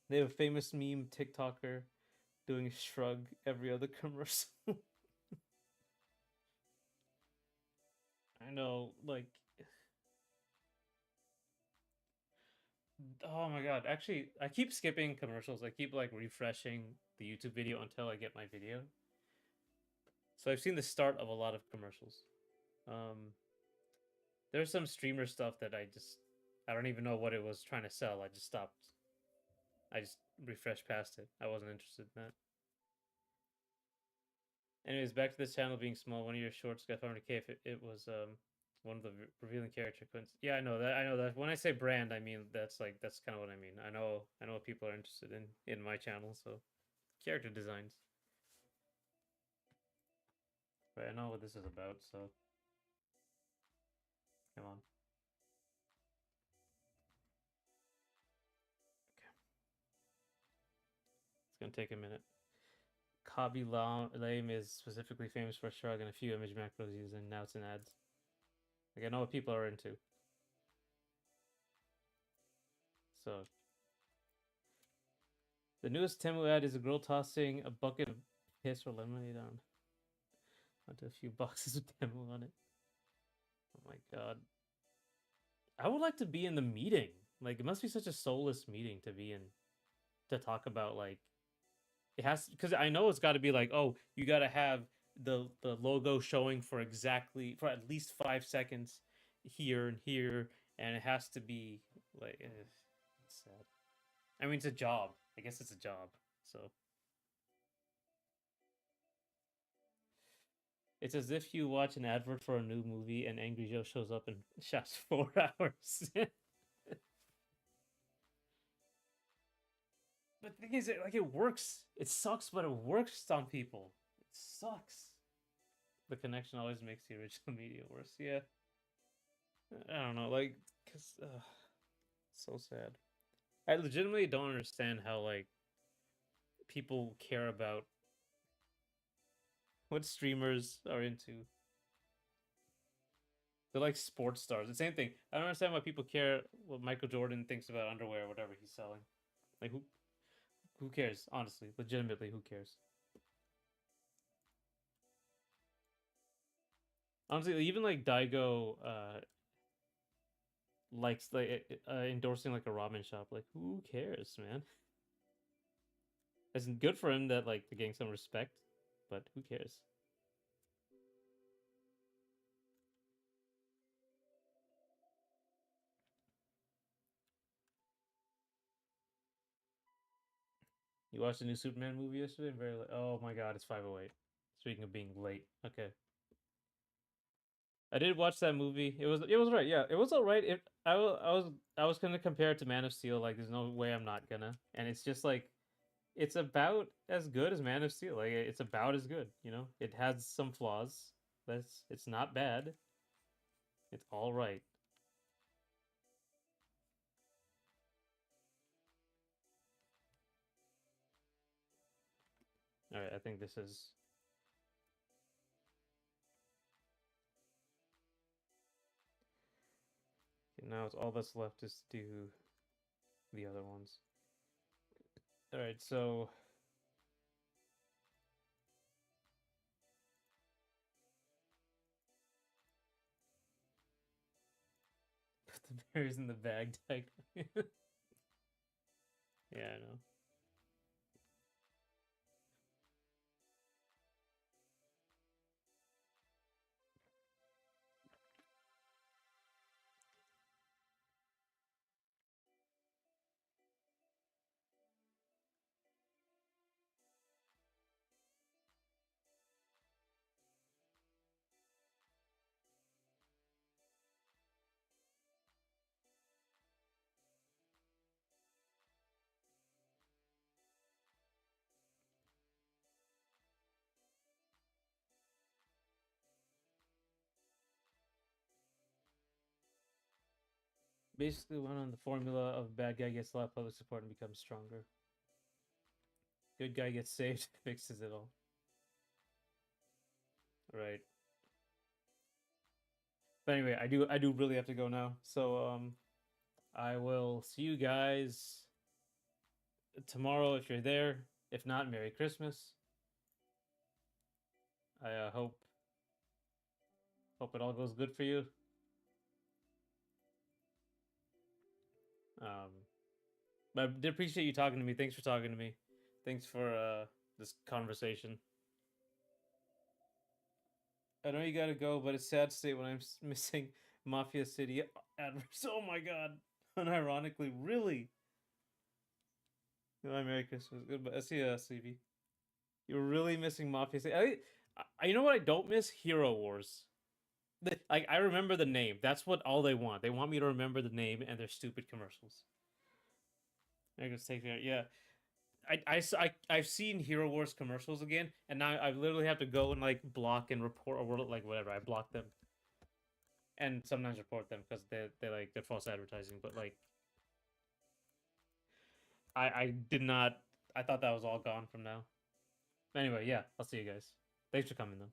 They have a famous meme TikToker doing a shrug every other commercial. I know, like, oh my god. Actually, I keep skipping commercials. I keep like refreshing the YouTube video until I get my video. So I've seen the start of a lot of commercials. There's some streamer stuff that I don't even know what it was trying to sell. I just stopped. I just refreshed past it. I wasn't interested in that. Anyways, back to this channel being small. One of your shorts got 500k. If it was one of the revealing character quints. Yeah, I know that. I know that. When I say brand, I mean that's kind of what I mean. I know what people are interested in my channel. So character designs. But I know what this is about. So come on. Okay. It's gonna take a minute. Kabi Lame is specifically famous for a shrug and a few image macros used, and now it's in ads. Like I know what people are into. So the newest Temu ad is a girl tossing a bucket of piss or lemonade onto a few boxes of Temu on it. Oh my god. I would like to be in the meeting. Like it must be such a soulless meeting to be in to talk about like it has because I know it's got to be like, oh, you got to have the logo showing for at least 5 seconds here and here, and it has to be like it's sad. I mean, it's a job. I guess it's a job. So it's as if you watch an advert for a new movie and Angry Joe shows up and shouts 4 hours. But the thing is, like, it works. It sucks, but it works on people. It sucks. The connection always makes the original media worse. Yeah. I don't know, like, cause so sad. I legitimately don't understand how like people care about what streamers are into. They're like sports stars. The same thing. I don't understand why people care what Michael Jordan thinks about underwear or whatever he's selling. Like who cares? Honestly, legitimately, who cares? Honestly, even like Daigo likes like endorsing like a ramen shop. Like who cares, man? It's good for him that like they're getting some respect, but who cares? You watched the new Superman movie yesterday? Very late. Oh my god, it's 5:08. Speaking of being late, okay. I did watch that movie. It was right. Yeah, it was alright. I was gonna compare it to Man of Steel. Like, there's no way I'm not gonna. And it's just like it's about as good as Man of Steel. Like, it's about as good. You know, it has some flaws. It's not bad. It's all right. All right. I think this is. now it's all that's left is to do the other ones. Alright, so put the berries in the bag tag. Yeah, I know. Basically went on the formula of bad guy gets a lot of public support and becomes stronger. Good guy gets saved, fixes it all. Right. But anyway, I do really have to go now. So I will see you guys tomorrow if you're there. If not, Merry Christmas. I hope it all goes good for you. Um, but I did appreciate you talking to me. Thanks for talking to me. Thanks for this conversation. I know you gotta go, but it's sad to say when I'm missing Mafia City adverts. Oh my god! Unironically, really. Goodbye, Merry Christmas. Goodbye. See ya, Sleepy. You're really missing Mafia City. You know what I don't miss? Hero Wars. Like I remember the name. That's what all they want. They want me to remember the name and their stupid commercials. I guess take care. Yeah, I've seen Hero Wars commercials again, and now I literally have to go and like block and report or like whatever. I block them and sometimes report them because they're false advertising. But like I did not. I thought that was all gone from now. Anyway, yeah, I'll see you guys. Thanks for coming though.